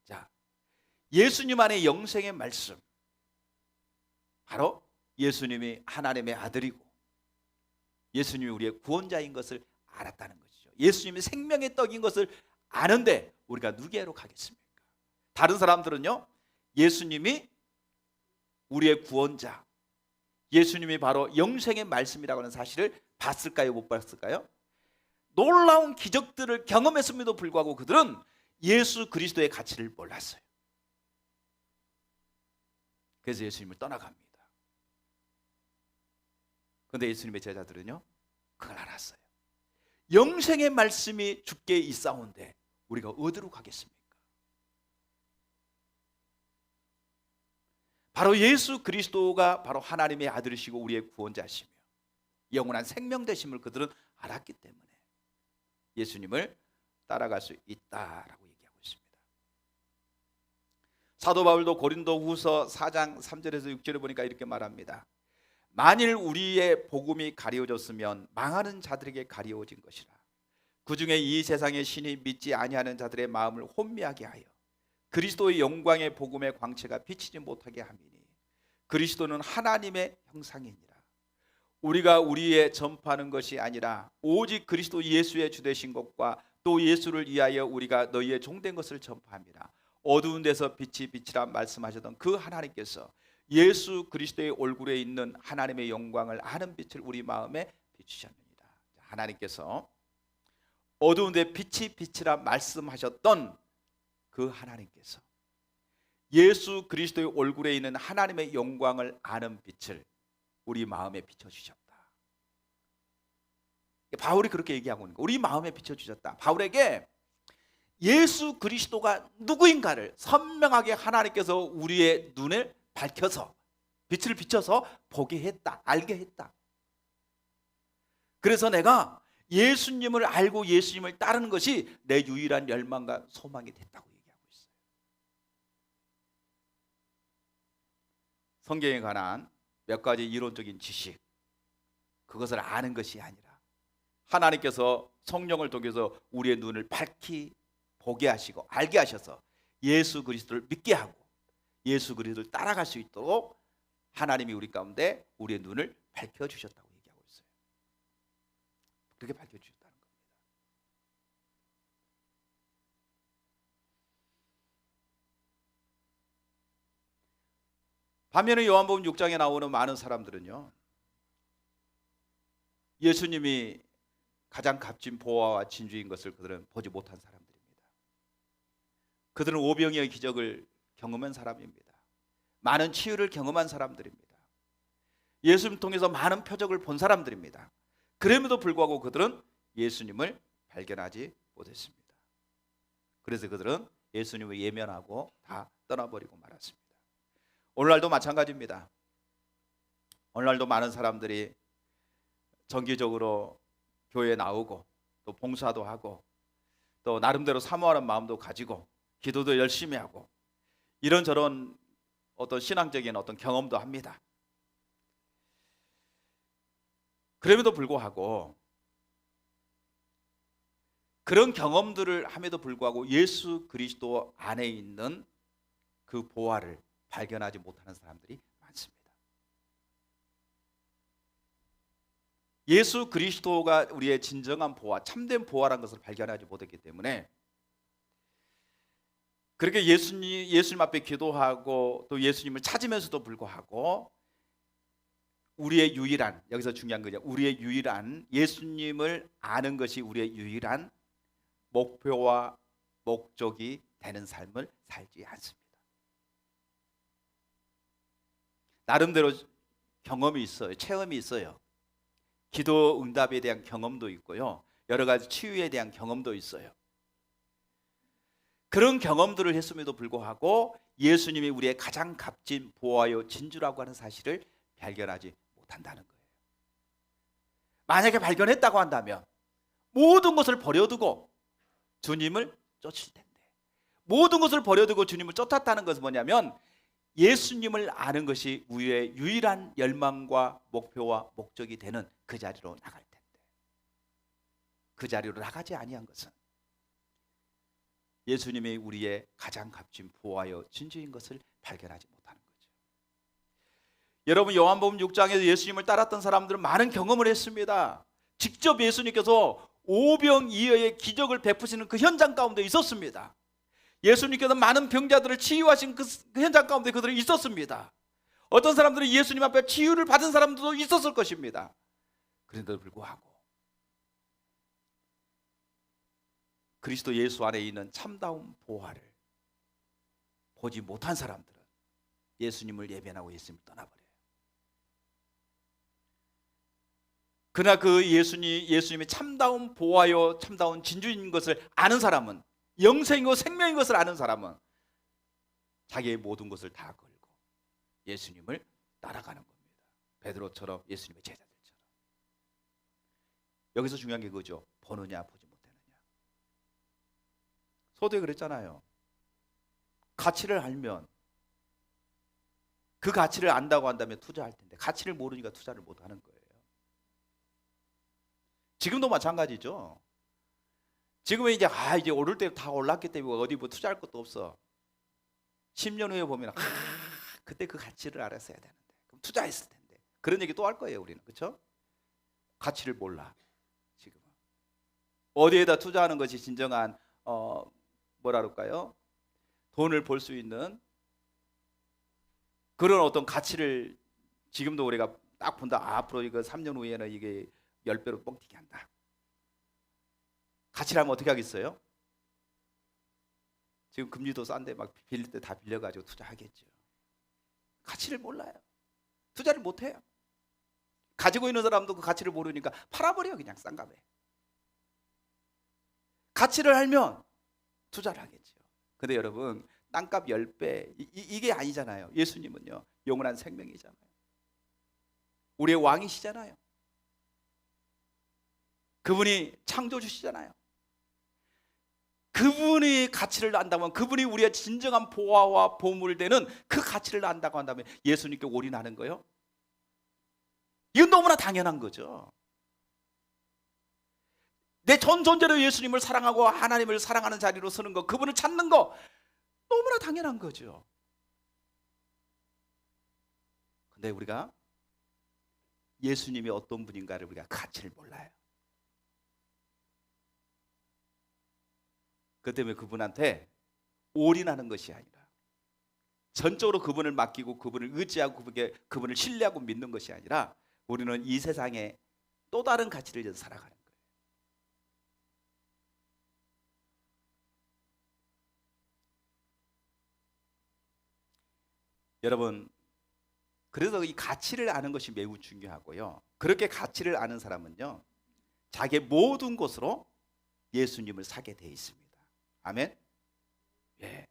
자, 예수님 안에 영생의 말씀, 바로 예수님이 하나님의 아들이고 예수님이 우리의 구원자인 것을 알았다는 것이죠. 예수님이 생명의 떡인 것을 아는데 우리가 누구에게로 가겠습니까? 다른 사람들은요, 예수님이 우리의 구원자, 예수님이 바로 영생의 말씀이라고 하는 사실을 봤을까요? 못 봤을까요? 놀라운 기적들을 경험했음에도 불구하고 그들은 예수 그리스도의 가치를 몰랐어요. 그래서 예수님을 떠나갑니다. 그런데 예수님의 제자들은요, 그걸 알았어요. 영생의 말씀이 주께 있사온데 우리가 어디로 가겠습니까? 바로 예수 그리스도가 바로 하나님의 아들이시고 우리의 구원자시며 영원한 생명 되심을 그들은 알았기 때문에 예수님을 따라갈 수 있다라고 얘기하고 있습니다. 사도 바울도 고린도후서 4장 3절에서 6절에 보니까 이렇게 말합니다. 만일 우리의 복음이 가리워졌으면 망하는 자들에게 가리워진 것이라. 그 중에 이 세상의 신이 믿지 아니하는 자들의 마음을 혼미하게 하여 그리스도의 영광의 복음의 광채가 비치지 못하게 함이니 그리스도는 하나님의 형상이니라. 우리가 우리의 전파하는 것이 아니라 오직 그리스도 예수의 주되신 것과 또 예수를 위하여 우리가 너희의 종된 것을 전파합니다. 어두운 데서 빛이 빛이라 말씀하셨던 그 하나님께서 예수 그리스도의 얼굴에 있는 하나님의 영광을 아는 빛을 우리 마음에 비추셨느니라. 하나님께서 어두운 데 빛이 빛이라 말씀하셨던 그 하나님께서 예수 그리스도의 얼굴에 있는 하나님의 영광을 아는 빛을 우리 마음에 비춰주셨다. 바울이 그렇게 얘기하고 있는 거예요. 우리 마음에 비춰주셨다. 바울에게 예수 그리스도가 누구인가를 선명하게 하나님께서 우리의 눈을 밝혀서 빛을 비춰서 보게 했다. 알게 했다. 그래서 내가 예수님을 알고 예수님을 따르는 것이 내 유일한 열망과 소망이 됐다고 얘기하고 있어요. 성경에 관한 몇 가지 이론적인 지식, 그것을 아는 것이 아니라 하나님께서 성령을 통해서 우리의 눈을 밝히 보게 하시고 알게 하셔서 예수 그리스도를 믿게 하고 예수 그리스도를 따라갈 수 있도록 하나님이 우리 가운데 우리의 눈을 밝혀주셨다고 얘기하고 있어요. 그렇게 밝혀주셨다는 겁니다. 반면에 요한복음 6장에 나오는 많은 사람들은요, 예수님이 가장 값진 보화와 진주인 것을 그들은 보지 못한 사람들입니다. 그들은 오병이어의 기적을 경험한 사람입니다. 많은 치유를 경험한 사람들입니다. 예수님을 통해서 많은 표적을 본 사람들입니다. 그럼에도 불구하고 그들은 예수님을 발견하지 못했습니다. 그래서 그들은 예수님을 예면하고 다 떠나버리고 말았습니다. 오늘날도 마찬가지입니다. 오늘날도 많은 사람들이 정기적으로 교회에 나오고 또 봉사도 하고 또 나름대로 사모하는 마음도 가지고 기도도 열심히 하고 이런저런 어떤 신앙적인 어떤 경험도 합니다. 그럼에도 불구하고 그런 경험들을 함에도 불구하고 예수 그리스도 안에 있는 그 보화를 발견하지 못하는 사람들이 많습니다. 예수 그리스도가 우리의 진정한 보화, 참된 보화라는 것을 발견하지 못했기 때문에 그렇게 예수님 앞에 기도하고 또 예수님을 찾으면서도 불구하고 우리의 유일한, 여기서 중요한 거죠, 우리의 유일한 예수님을 아는 것이 우리의 유일한 목표와 목적이 되는 삶을 살지 않습니다. 나름대로 경험이 있어요. 체험이 있어요. 기도 응답에 대한 경험도 있고요. 여러 가지 치유에 대한 경험도 있어요. 그런 경험들을 했음에도 불구하고 예수님이 우리의 가장 값진 보화요 진주라고 하는 사실을 발견하지 못한다는 거예요. 만약에 발견했다고 한다면 모든 것을 버려두고 주님을 쫓을 텐데, 모든 것을 버려두고 주님을 쫓았다는 것은 뭐냐면 예수님을 아는 것이 우리의 유일한 열망과 목표와 목적이 되는 그 자리로 나갈 텐데, 그 자리로 나가지 아니한 것은 예수님이 우리의 가장 값진 보화요 진주인 것을 발견하지 못하는 거죠. 여러분, 요한복음 6장에서 예수님을 따랐던 사람들은 많은 경험을 했습니다. 직접 예수님께서 오병이어의 기적을 베푸시는 그 현장 가운데 있었습니다. 예수님께서 많은 병자들을 치유하신 그 현장 가운데 그들이 있었습니다. 어떤 사람들은 예수님 앞에 치유를 받은 사람들도 있었을 것입니다. 그런데도 불구하고 그리스도 예수 안에 있는 참다운 보화를 보지 못한 사람들은 예수님을 예배하고 예수님을 떠나버려요. 그러나 그 예수님이 참다운 보화요 참다운 진주인 것을 아는 사람은, 영생이고 생명인 것을 아는 사람은 자기의 모든 것을 다 걸고 예수님을 따라가는 겁니다. 베드로처럼, 예수님의 제자들처럼. 여기서 중요한 게 그거죠. 보느냐 보지 못하느냐. 소도에 그랬잖아요. 가치를 알면, 그 가치를 안다고 한다면 투자할 텐데 가치를 모르니까 투자를 못하는 거예요. 지금도 마찬가지죠. 지금은 이제 이제 오를 때 다 올랐기 때문에 어디 뭐 투자할 것도 없어. 10년 후에 보면 그때 그 가치를 알았어야 되는데, 그럼 투자했을 텐데. 그런 얘기 또 할 거예요, 우리는. 그렇죠? 가치를 몰라. 지금은 어디에다 투자하는 것이 진정한 뭐라 그럴까요? 돈을 벌 수 있는 그런 어떤 가치를 지금도 우리가 딱 본다. 앞으로 이거 3년 후에는 이게 10배로 뻥튀기 한다. 가치를 하면 어떻게 하겠어요? 지금 금리도 싼데 막 빌릴 때 다 빌려가지고 투자하겠죠. 가치를 몰라요. 투자를 못해요. 가지고 있는 사람도 그 가치를 모르니까 팔아버려요. 그냥 싼 값에. 가치를 알면 투자를 하겠죠. 근데 여러분, 땅값 10배 이게 아니잖아요. 예수님은요, 영원한 생명이잖아요. 우리의 왕이시잖아요. 그분이 창조주시잖아요. 그분의 가치를 안다면, 그분이 우리의 진정한 보화와 보물 되는 그 가치를 안다고 한다면 예수님께 올인하는 거예요. 이건 너무나 당연한 거죠. 내 전 존재로 예수님을 사랑하고 하나님을 사랑하는 자리로 서는 거, 그분을 찾는 거 너무나 당연한 거죠. 근데 우리가 예수님이 어떤 분인가를 우리가 가치를 몰라요. 그 때문에 그분한테 올인하는 것이 아니라, 전적으로 그분을 맡기고 그분을 의지하고 그분을 신뢰하고 믿는 것이 아니라, 우리는 이 세상에 또 다른 가치를 위해서 살아가는 거예요. 여러분, 그래서 이 가치를 아는 것이 매우 중요하고요. 그렇게 가치를 아는 사람은요, 자기의 모든 것으로 예수님을 사게 돼 있습니다. 아멘. 예.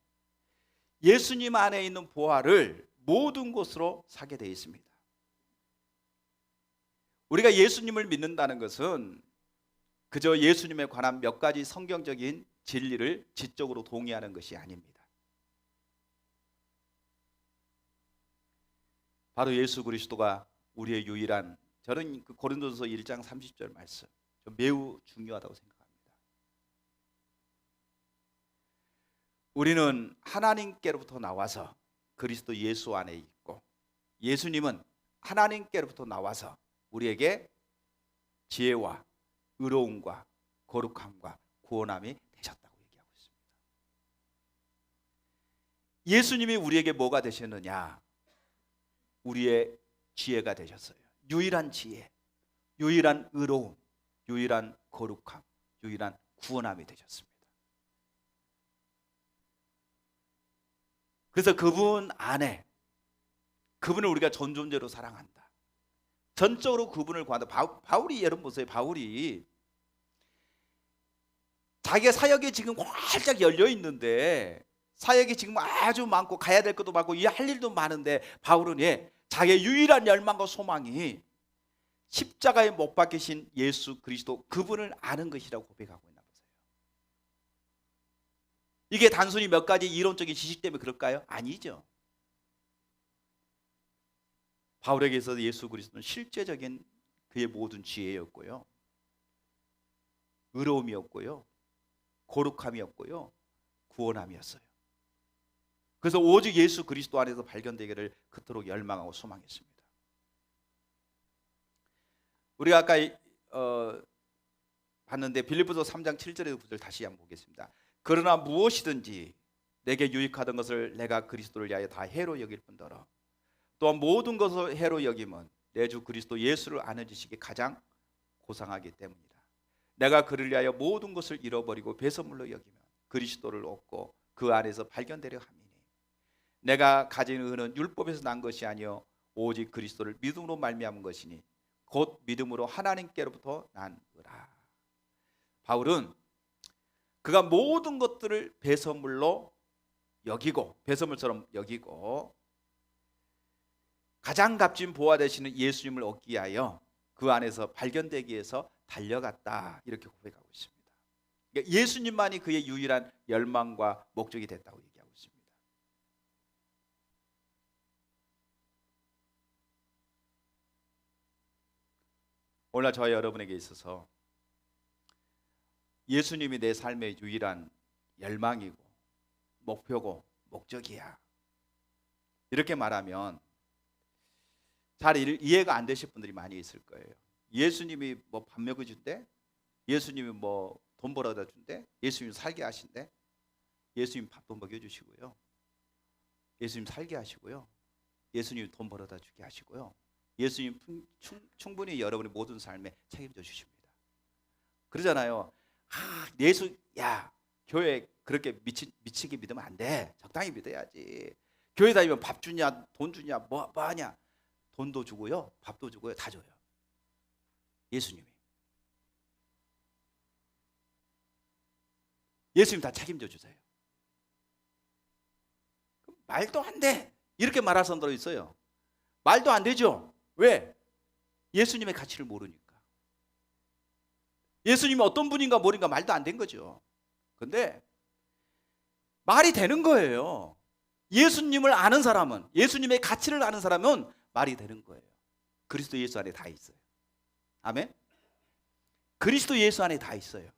예수님 안에 있는 보화를 모든 것으로 사게 돼 있습니다. 우리가 예수님을 믿는다는 것은 그저 예수님에 관한 몇 가지 성경적인 진리를 지적으로 동의하는 것이 아닙니다. 바로 예수 그리스도가 우리의 유일한, 저는 그 고린도전서 1장 30절 말씀 매우 중요하다고 생각합니다. 우리는 하나님께로부터 나와서 그리스도 예수 안에 있고, 예수님은 하나님께로부터 나와서 우리에게 지혜와 의로움과 거룩함과 구원함이 되셨다고 얘기하고 있습니다. 예수님이 우리에게 뭐가 되셨느냐? 우리의 지혜가 되셨어요. 유일한 지혜, 유일한 의로움, 유일한 거룩함, 유일한 구원함이 되셨습니다. 그래서 그분 안에, 그분을 우리가 전 존재로 사랑한다, 전적으로 그분을 구한다. 바울이 여러분 보세요. 바울이 자기가 사역이 지금 활짝 열려 있는데, 사역이 지금 아주 많고 가야 될 것도 많고 할 일도 많은데, 바울은 자기의 유일한 열망과 소망이 십자가에 못 박히신 예수 그리스도, 그분을 아는 것이라고 고백하고 있나 보세요. 이게 단순히 몇 가지 이론적인 지식 때문에 그럴까요? 아니죠. 바울에게 있어서 예수 그리스도는 실제적인 그의 모든 지혜였고요, 의로움이었고요, 거룩함이었고요, 구원함이었어요. 그래서 오직 예수 그리스도 안에서 발견되기를 그토록 열망하고 소망했습니다. 우리가 아까 봤는데 빌립보서 3장 7절에서 9절 다시 한번 보겠습니다. 그러나 무엇이든지 내게 유익하던 것을 내가 그리스도를 위하여 다 해로 여길 뿐더러 또한 모든 것을 해로 여김은 내 주 그리스도 예수를 아는 지식이 가장 고상하기 때문이다. 내가 그를 위하여 모든 것을 잃어버리고 배설물로 여기면 그리스도를 얻고 그 안에서 발견되려 함이니 내가 가진 의는 율법에서 난 것이 아니요 오직 그리스도를 믿음으로 말미암은 것이니 곧 믿음으로 하나님께로부터 난 의라. 바울은 그가 모든 것들을 배설물로 여기고, 배설물처럼 여기고 가장 값진 보화 되시는 예수님을 얻기 위하여 그 안에서 발견되기 위해서 달려갔다, 이렇게 고백하고 있습니다. 그러니까 예수님만이 그의 유일한 열망과 목적이 됐다고 얘기하고 있습니다. 오늘 저와 여러분에게 있어서 예수님이 내 삶의 유일한 열망이고 목표고 목적이야, 이렇게 말하면 잘 이해가 안 되실 분들이 많이 있을 거예요. 예수님이 뭐 밥 먹여준대, 예수님이 뭐 돈 벌어다 준대, 예수님 살게 하신대. 예수님 밥도 먹여주시고요, 예수님 살게 하시고요, 예수님 돈 벌어다 주게 하시고요, 예수님 충분히 여러분의 모든 삶에 책임져 주십니다. 그러잖아요. 야, 교회 그렇게 미치게 믿으면 안 돼. 적당히 믿어야지. 교회 다니면 밥 주냐, 돈 주냐, 뭐 하냐. 돈도 주고요, 밥도 주고요, 다 줘요. 예수님 다 책임져 주세요. 말도 안 돼, 이렇게 말할 사람도 있어요. 말도 안 되죠. 왜? 예수님의 가치를 모르니까. 예수님이 어떤 분인가 모르니까 말도 안 된 거죠. 근데 말이 되는 거예요. 예수님을 아는 사람은, 예수님의 가치를 아는 사람은 말이 되는 거예요. 그리스도 예수 안에 다 있어요. 아멘. 그리스도 예수 안에 다 있어요.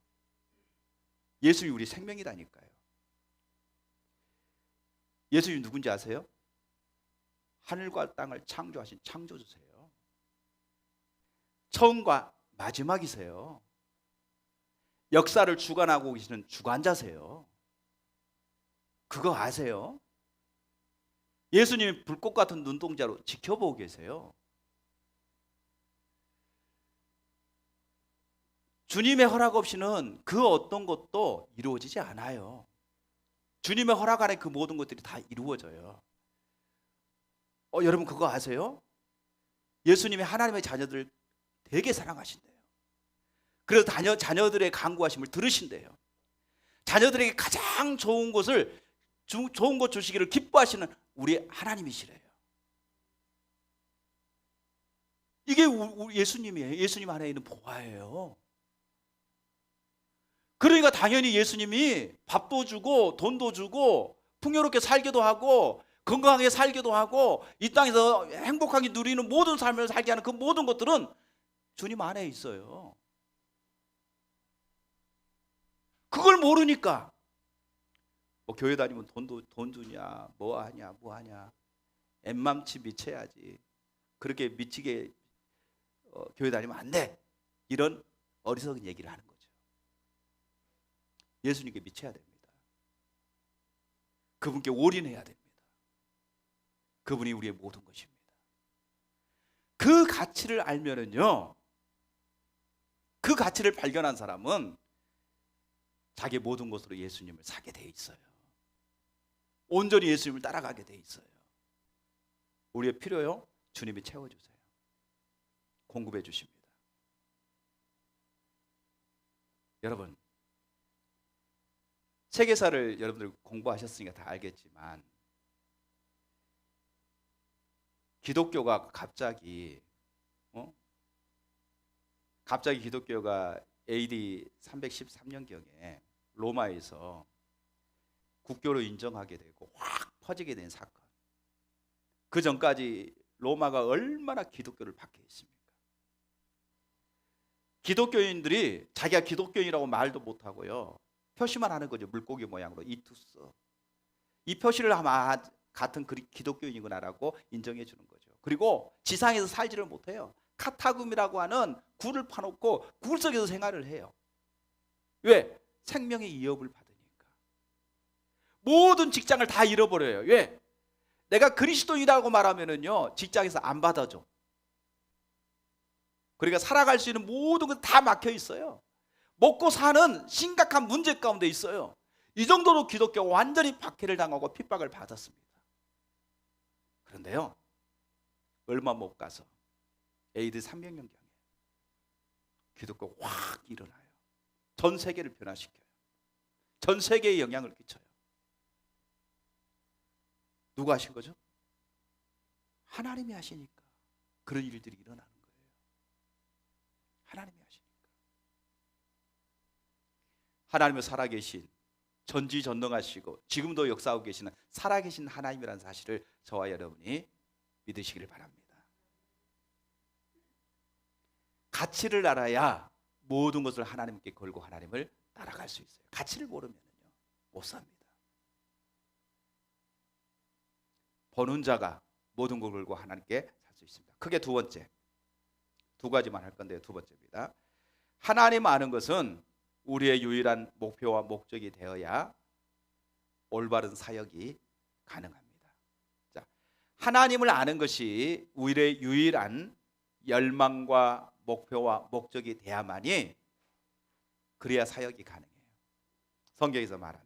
예수님이 우리 생명이라니까요. 예수님 누군지 아세요? 하늘과 땅을 창조하신 창조주세요. 처음과 마지막이세요. 역사를 주관하고 계시는 주관자세요. 그거 아세요? 예수님이 불꽃 같은 눈동자로 지켜보고 계세요. 주님의 허락 없이는 그 어떤 것도 이루어지지 않아요. 주님의 허락 안에 그 모든 것들이 다 이루어져요. 여러분 그거 아세요? 예수님이 하나님의 자녀들을 되게 사랑하신대요. 그래서 자녀들의 간구하심을 들으신대요. 자녀들에게 가장 좋은 것 주시기를 기뻐하시는 우리 하나님이시래요. 이게 예수님이에요. 예수님 안에 있는 보화예요. 그러니까 당연히 예수님이 밥도 주고 돈도 주고 풍요롭게 살기도 하고 건강하게 살기도 하고 이 땅에서 행복하게 누리는 모든 삶을 살게 하는 그 모든 것들은 주님 안에 있어요. 그걸 모르니까 뭐 교회 다니면 돈 주냐, 뭐 하냐 엠맘치 미쳐야지. 그렇게 미치게 교회 다니면 안 돼. 이런 어리석은 얘기를 하는 거죠. 예수님께 미쳐야 됩니다. 그분께 올인해야 됩니다. 그분이 우리의 모든 것입니다. 그 가치를 알면은요, 그 가치를 발견한 사람은 자기 모든 것으로 예수님을 사게 돼 있어요. 온전히 예수님을 따라가게 돼 있어요. 우리의 필요요, 주님이 채워주세요. 공급해 주십니다. 여러분, 세계사를 여러분들 공부하셨으니까 다 알겠지만 기독교가 갑자기 기독교가 AD 313년경에 로마에서 국교로 인정하게 되고 확 퍼지게 된 사건. 그 전까지 로마가 얼마나 기독교를 박해했습니까? 기독교인들이 자기가 기독교인이라고 말도 못하고요, 표시만 하는 거죠. 물고기 모양으로 이투스. 이 표시를 하면 같은 기독교인이구나라고 인정해 주는 거죠. 그리고 지상에서 살지를 못해요. 카타금이라고 하는 굴을 파놓고 굴 속에서 생활을 해요. 왜? 생명의 위협을 받으니까. 모든 직장을 다 잃어버려요. 왜? 내가 그리스도인이라고 말하면은요, 직장에서 안 받아줘. 그러니까 살아갈 수 있는 모든 것 다 막혀 있어요. 먹고 사는 심각한 문제 가운데 있어요. 이 정도로 기독교가 완전히 박해를 당하고 핍박을 받았습니다. 그런데요, 얼마 못 가서 AD 300년경에 기독교가 확 일어나요. 전 세계를 변화시켜요. 전 세계에 영향을 끼쳐요. 누가 하신 거죠? 하나님이 하시니까 그런 일들이 일어나는 거예요. 하나님이 하시니까. 하나님은 살아계신, 전지전능하시고 지금도 역사하고 계시는 살아계신 하나님이라는 사실을 저와 여러분이 믿으시기를 바랍니다. 가치를 알아야 모든 것을 하나님께 걸고 하나님을 따라갈 수 있어요. 가치를 모르면요, 못 삽니다. 버는 자가 모든 걸 걸고 하나님께 살 수 있습니다. 크게 두 번째, 두 가지만 할 건데요. 두 번째입니다. 하나님 아는 것은 우리의 유일한 목표와 목적이 되어야 올바른 사역이 가능합니다. 자, 하나님을 아는 것이 우리의 유일한 열망과 목표와 목적이 돼야만이, 그래야 사역이 가능해요. 성경에서 말하는,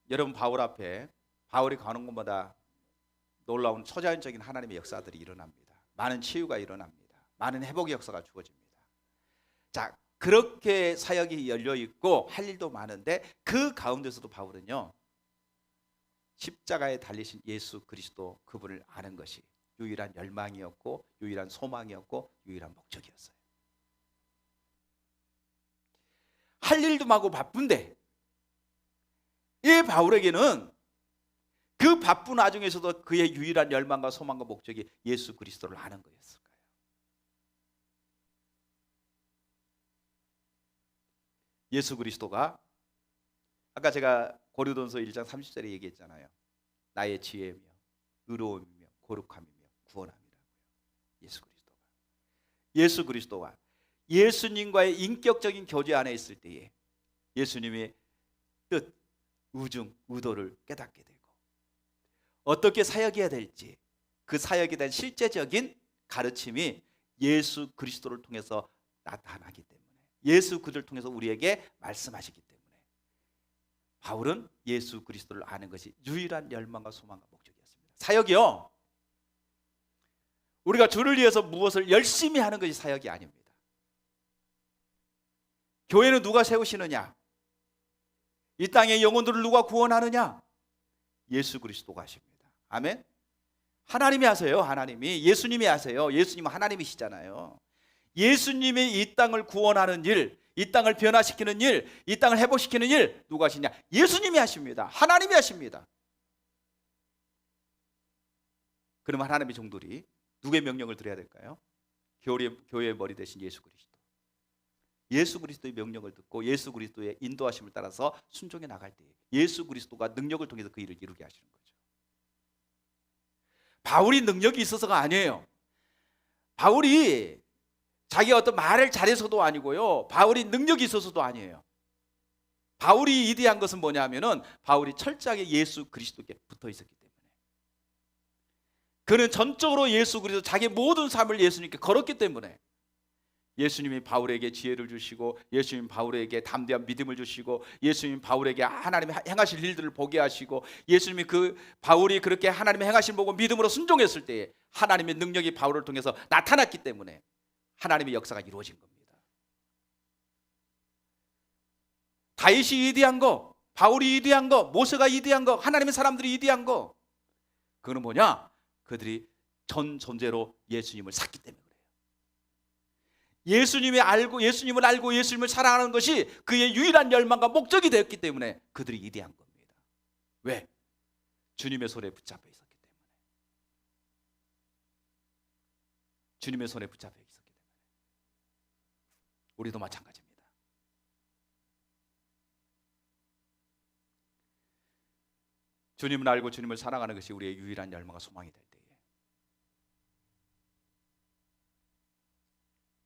여러분 바울 앞에, 바울이 가는 곳마다 놀라운 초자연적인 하나님의 역사들이 일어납니다. 많은 치유가 일어납니다. 많은 회복의 역사가 주어집니다. 자, 그렇게 사역이 열려 있고 할 일도 많은데 그 가운데서도 바울은요, 십자가에 달리신 예수 그리스도, 그분을 아는 것이 유일한 열망이었고 유일한 소망이었고 유일한 목적이었어요. 할 일도 많고 바쁜데 이 바울에게는 그 바쁜 와중에서도 그의 유일한 열망과 소망과 목적이 예수 그리스도를 아는 거였을 거예요. 예수 그리스도가, 아까 제가 고린도전서 1장 30절에 얘기했잖아요. 나의 지혜며 의로움이며 거룩함이며 구원함이라고요. 예수 그리스도가 예수님과의 인격적인 교제 안에 있을 때에 예수님의 뜻, 의중, 의도를 깨닫게 되고 어떻게 사역해야 될지, 그 사역에 대한 실제적인 가르침이 예수 그리스도를 통해서 나타나기 때문에, 예수 그리스도를 통해서 우리에게 말씀하시기 때문에 바울은 예수 그리스도를 아는 것이 유일한 열망과 소망과 목적이었습니다. 사역이요, 우리가 주를 위해서 무엇을 열심히 하는 것이 사역이 아닙니다. 교회는 누가 세우시느냐? 이 땅의 영혼들을 누가 구원하느냐? 예수 그리스도가 하십니다. 아멘. 하나님이 하세요. 하나님이, 예수님이 하세요. 예수님은 하나님이시잖아요. 예수님이 이 땅을 구원하는 일, 이 땅을 변화시키는 일, 이 땅을 회복시키는 일 누가 하시냐? 예수님이 하십니다. 하나님이 하십니다. 그럼 하나님의 종들이 누구의 명령을 들어야 될까요? 교회의 머리 대신 예수 그리스도. 예수 그리스도의 명령을 듣고 예수 그리스도의 인도하심을 따라서 순종해 나갈 때 예수 그리스도가 능력을 통해서 그 일을 이루게 하시는 거죠. 바울이 능력이 있어서가 아니에요. 바울이 자기가 어떤 말을 잘해서도 아니고요, 바울이 능력이 있어서도 아니에요. 바울이 위대한 것은 뭐냐면은 바울이 철저하게 예수 그리스도께 붙어 있었기 때문에. 그는 전적으로 예수 그리스도, 자기 모든 삶을 예수님께 걸었기 때문에 예수님이 바울에게 지혜를 주시고, 예수님 바울에게 담대한 믿음을 주시고, 예수님 바울에게 하나님의 행하실 일들을 보게 하시고, 예수님이 바울이 그렇게 하나님의 행하실 보고 믿음으로 순종했을 때에 하나님의 능력이 바울을 통해서 나타났기 때문에 하나님의 역사가 이루어진 겁니다. 다윗이 위대한 거, 바울이 위대한 거, 모세가 위대한 거, 하나님의 사람들이 위대한 거, 그거는 뭐냐? 그들이 전 존재로 예수님을 샀기 때문에 그래요. 예수님을 알고 예수님을 사랑하는 것이 그의 유일한 열망과 목적이 되었기 때문에 그들이 위대한 겁니다. 왜? 주님의 손에 붙잡혀 있었기 때문에. 주님의 손에 붙잡혀 있었기 때문에. 우리도 마찬가지입니다. 주님을 알고 주님을 사랑하는 것이 우리의 유일한 열망과 소망이 될 때에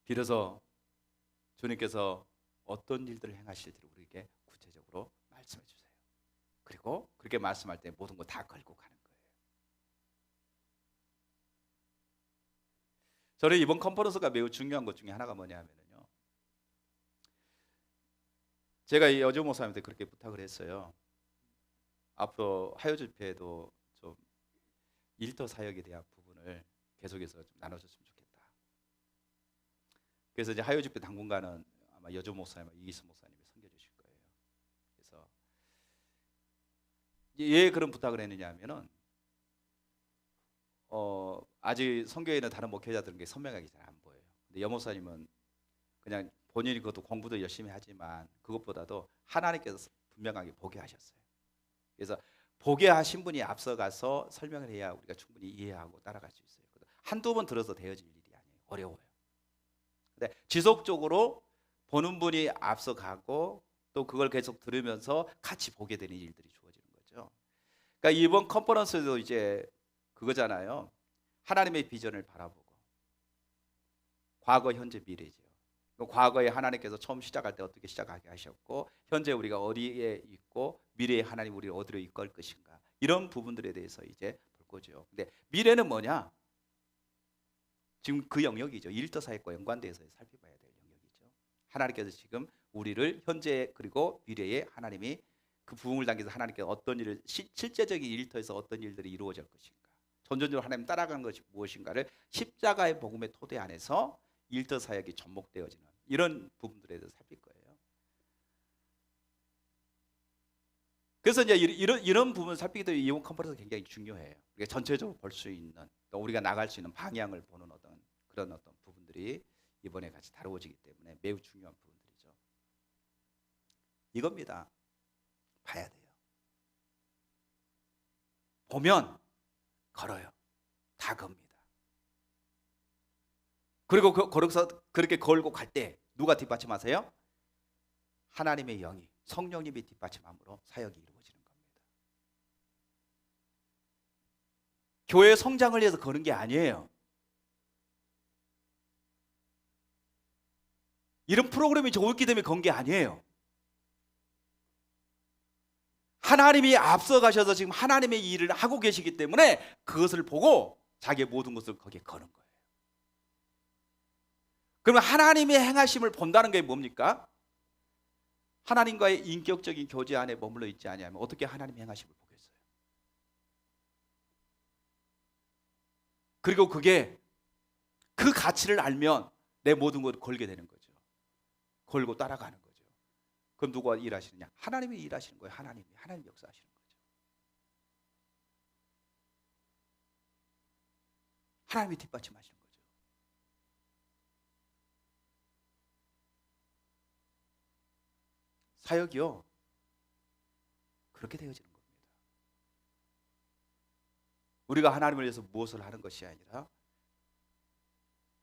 비로소 주님께서 어떤 일들을 행하실지를 우리에게 구체적으로 말씀해 주세요. 그리고 그렇게 말씀할 때 모든 거 다 걸고 가는 거예요. 저는 이번 컨퍼런스가 매우 중요한 것 중에 하나가 뭐냐면요, 제가 이 여주 목사님한테 그렇게 부탁을 했어요. 앞으로 하요 집회에도 좀 일터 사역에 대한 부분을 계속해서 좀 나눠줬으면 좋겠다. 그래서 이제 하요 집회 당분간은 아마 여주 목사님, 이기수 목사님이 섬겨주실 거예요. 그래서 왜 그런 부탁을 했느냐면은 아직 성교에는 다른 목회자들은 게 선명하게 잘 안 보여요. 근데 여목사님은 그냥 본인이 그것도 공부도 열심히 하지만 그것보다도 하나님께서 분명하게 보게 하셨어요. 그래서 보게 하신 분이 앞서가서 설명을 해야 우리가 충분히 이해하고 따라갈 수 있어요. 한두 번 들어서 되어질 일이 아니에요. 어려워요. 근데 지속적으로 보는 분이 앞서가고 또 그걸 계속 들으면서 같이 보게 되는 일들이 주어지는 거죠. 그러니까 이번 컨퍼런스도 이제 그거잖아요. 하나님의 비전을 바라보고 과거, 현재, 미래죠. 과거에 하나님께서 처음 시작할 때 어떻게 시작하게 하셨고, 현재 우리가 어디에 있고, 미래에 하나님 우리를 어디로 이끌 것인가, 이런 부분들에 대해서 이제 볼 거죠. 근데 미래는 뭐냐? 지금 그 영역이죠. 일터 사역과 연관돼서 살펴봐야 될 영역이죠. 하나님께서 지금 우리를 현재 그리고 미래에 하나님이 그 부흥을 당겨서 하나님께서 어떤 일을 실제적인 일터에서 어떤 일들이 이루어질 것인가, 전전적으로 하나님 따라가는 것이 무엇인가를 십자가의 복음의 토대 안에서 일터 사역이 접목되어지는 이런 부분들에 대해서 살필 거예요. 그래서 이제 이런 부분을 살피기 때문에 이번 컨퍼런스가 굉장히 중요해요. 우리가 전체적으로 볼 수 있는, 또 우리가 나갈 수 있는 방향을 보는 그런 부분들이 이번에 같이 다루어지기 때문에 매우 중요한 부분들이죠. 이겁니다. 봐야 돼요. 보면 걸어요. 다 겁니다. 그리고 걸어서 그렇게 걸고 갈 때 누가 뒷받침하세요? 하나님의 영이, 성령님이 뒷받침함으로 사역이 이루어지는 겁니다. 교회 성장을 위해서 거는 게 아니에요. 이런 프로그램이 좋았기 때문에 건 게 아니에요. 하나님이 앞서가셔서 지금 하나님의 일을 하고 계시기 때문에 그것을 보고 자기의 모든 것을 거기에 거는 거예요. 그러면 하나님의 행하심을 본다는 게 뭡니까? 하나님과의 인격적인 교제 안에 머물러 있지 아니하면 어떻게 하나님의 행하심을 보겠어요? 그리고 그게 그 가치를 알면 내 모든 것을 걸게 되는 거죠. 걸고 따라가는 거죠. 그럼 누가 일하시느냐? 하나님이 일하시는 거예요. 하나님 역사하시는 거죠. 하나님이 뒷받침하시는 거죠. 사역이요, 그렇게 되어지는 겁니다. 우리가 하나님을 위해서 무엇을 하는 것이 아니라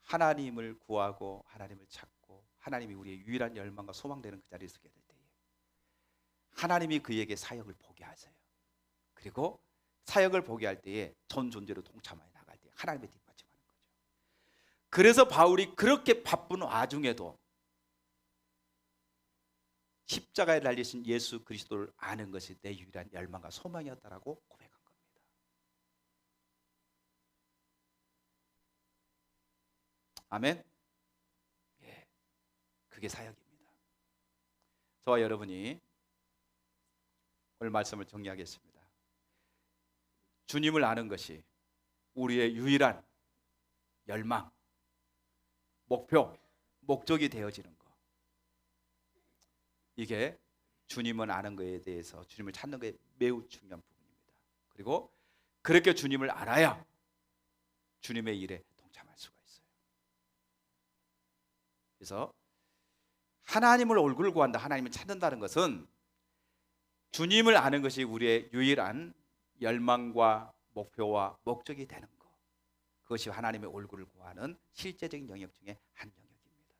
하나님을 구하고 하나님을 찾고 하나님이 우리의 유일한 열망과 소망되는 그 자리에 서게 될 때에 하나님이 그에게 사역을 보게 하세요. 그리고 사역을 보게 할 때에 전 존재로 동참하여 나갈 때 하나님의 뒷받침하는 거죠. 그래서 바울이 그렇게 바쁜 와중에도 십자가에 달리신 예수 그리스도를 아는 것이 내 유일한 열망과 소망이었다라고 고백한 겁니다. 아멘. 예, 그게 사역입니다. 저와 여러분이 오늘 말씀을 정리하겠습니다. 주님을 아는 것이 우리의 유일한 열망, 목표, 목적이 되어지는 것. 이게 주님을 아는 것에 대해서 주님을 찾는 것에 매우 중요한 부분입니다. 그리고 그렇게 주님을 알아야 주님의 일에 동참할 수가 있어요. 그래서 하나님을 얼굴을 구한다, 하나님을 찾는다는 것은 주님을 아는 것이 우리의 유일한 열망과 목표와 목적이 되는 것. 그것이 하나님의 얼굴을 구하는 실제적인 영역 중에 한 영역입니다.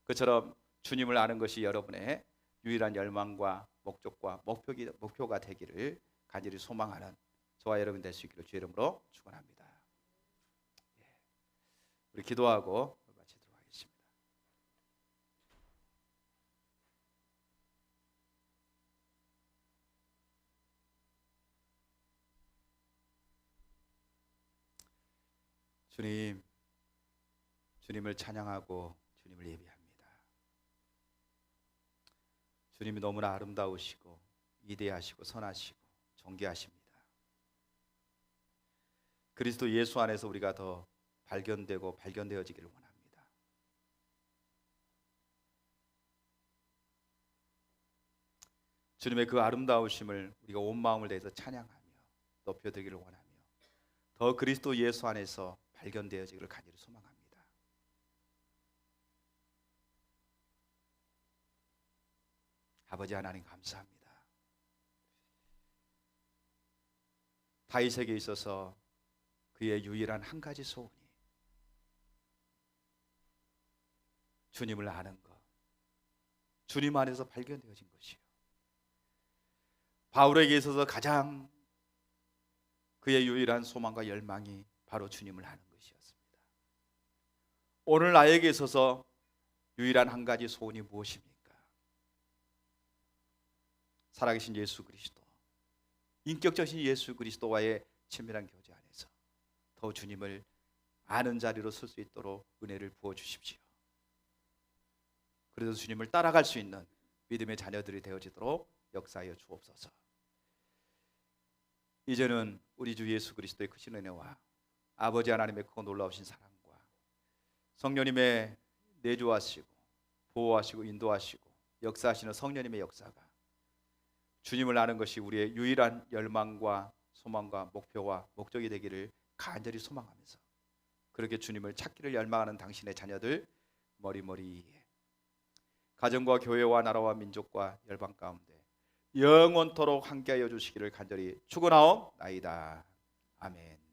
그처럼 주님을 아는 것이 여러분의 유일한 열망과 목적과 목표가 되기를 간절히 소망하는 저와 여러분 될 수 있기를 주의 이름으로 축원합니다. 우리 기도하고 마치도록 하겠습니다. 주님, 주님을 찬양하고 주님을 예배합니다. 주님이 너무나 아름다우시고 위대하시고 선하시고 존귀하십니다. 그리스도 예수 안에서 우리가 더 발견되고 발견되어지기를 원합니다. 주님의 그 아름다우심을 우리가 온 마음을 다해서 찬양하며 높여드리기를 원하며 더 그리스도 예수 안에서 발견되어지기를 간절히 소망합니다. 아버지 하나님 감사합니다. 다윗에게 있어서 그의 유일한 한 가지 소원이 주님을 아는 것, 주님 안에서 발견되어진 것이요. 바울에게 있어서 가장 그의 유일한 소망과 열망이 바로 주님을 아는 것이었습니다. 오늘 나에게 있어서 유일한 한 가지 소원이 무엇입니까? 살아계신 예수 그리스도, 인격적인 예수 그리스도와의 친밀한 교제 안에서 더 주님을 아는 자리로 설 수 있도록 은혜를 부어주십시오. 그래서 주님을 따라갈 수 있는 믿음의 자녀들이 되어지도록 역사하여 주옵소서. 이제는 우리 주 예수 그리스도의 크신 은혜와 아버지 하나님의 크고 놀라우신 사랑과 성령님의 내주하시고 보호하시고 인도하시고 역사하시는 성령님의 역사가 주님을 아는 것이 우리의 유일한 열망과 소망과 목표와 목적이 되기를 간절히 소망하면서 그렇게 주님을 찾기를 열망하는 당신의 자녀들 머리머리에 가정과 교회와 나라와 민족과 열방 가운데 영원토록 함께하여 주시기를 간절히 축원하옵나이다. 아멘.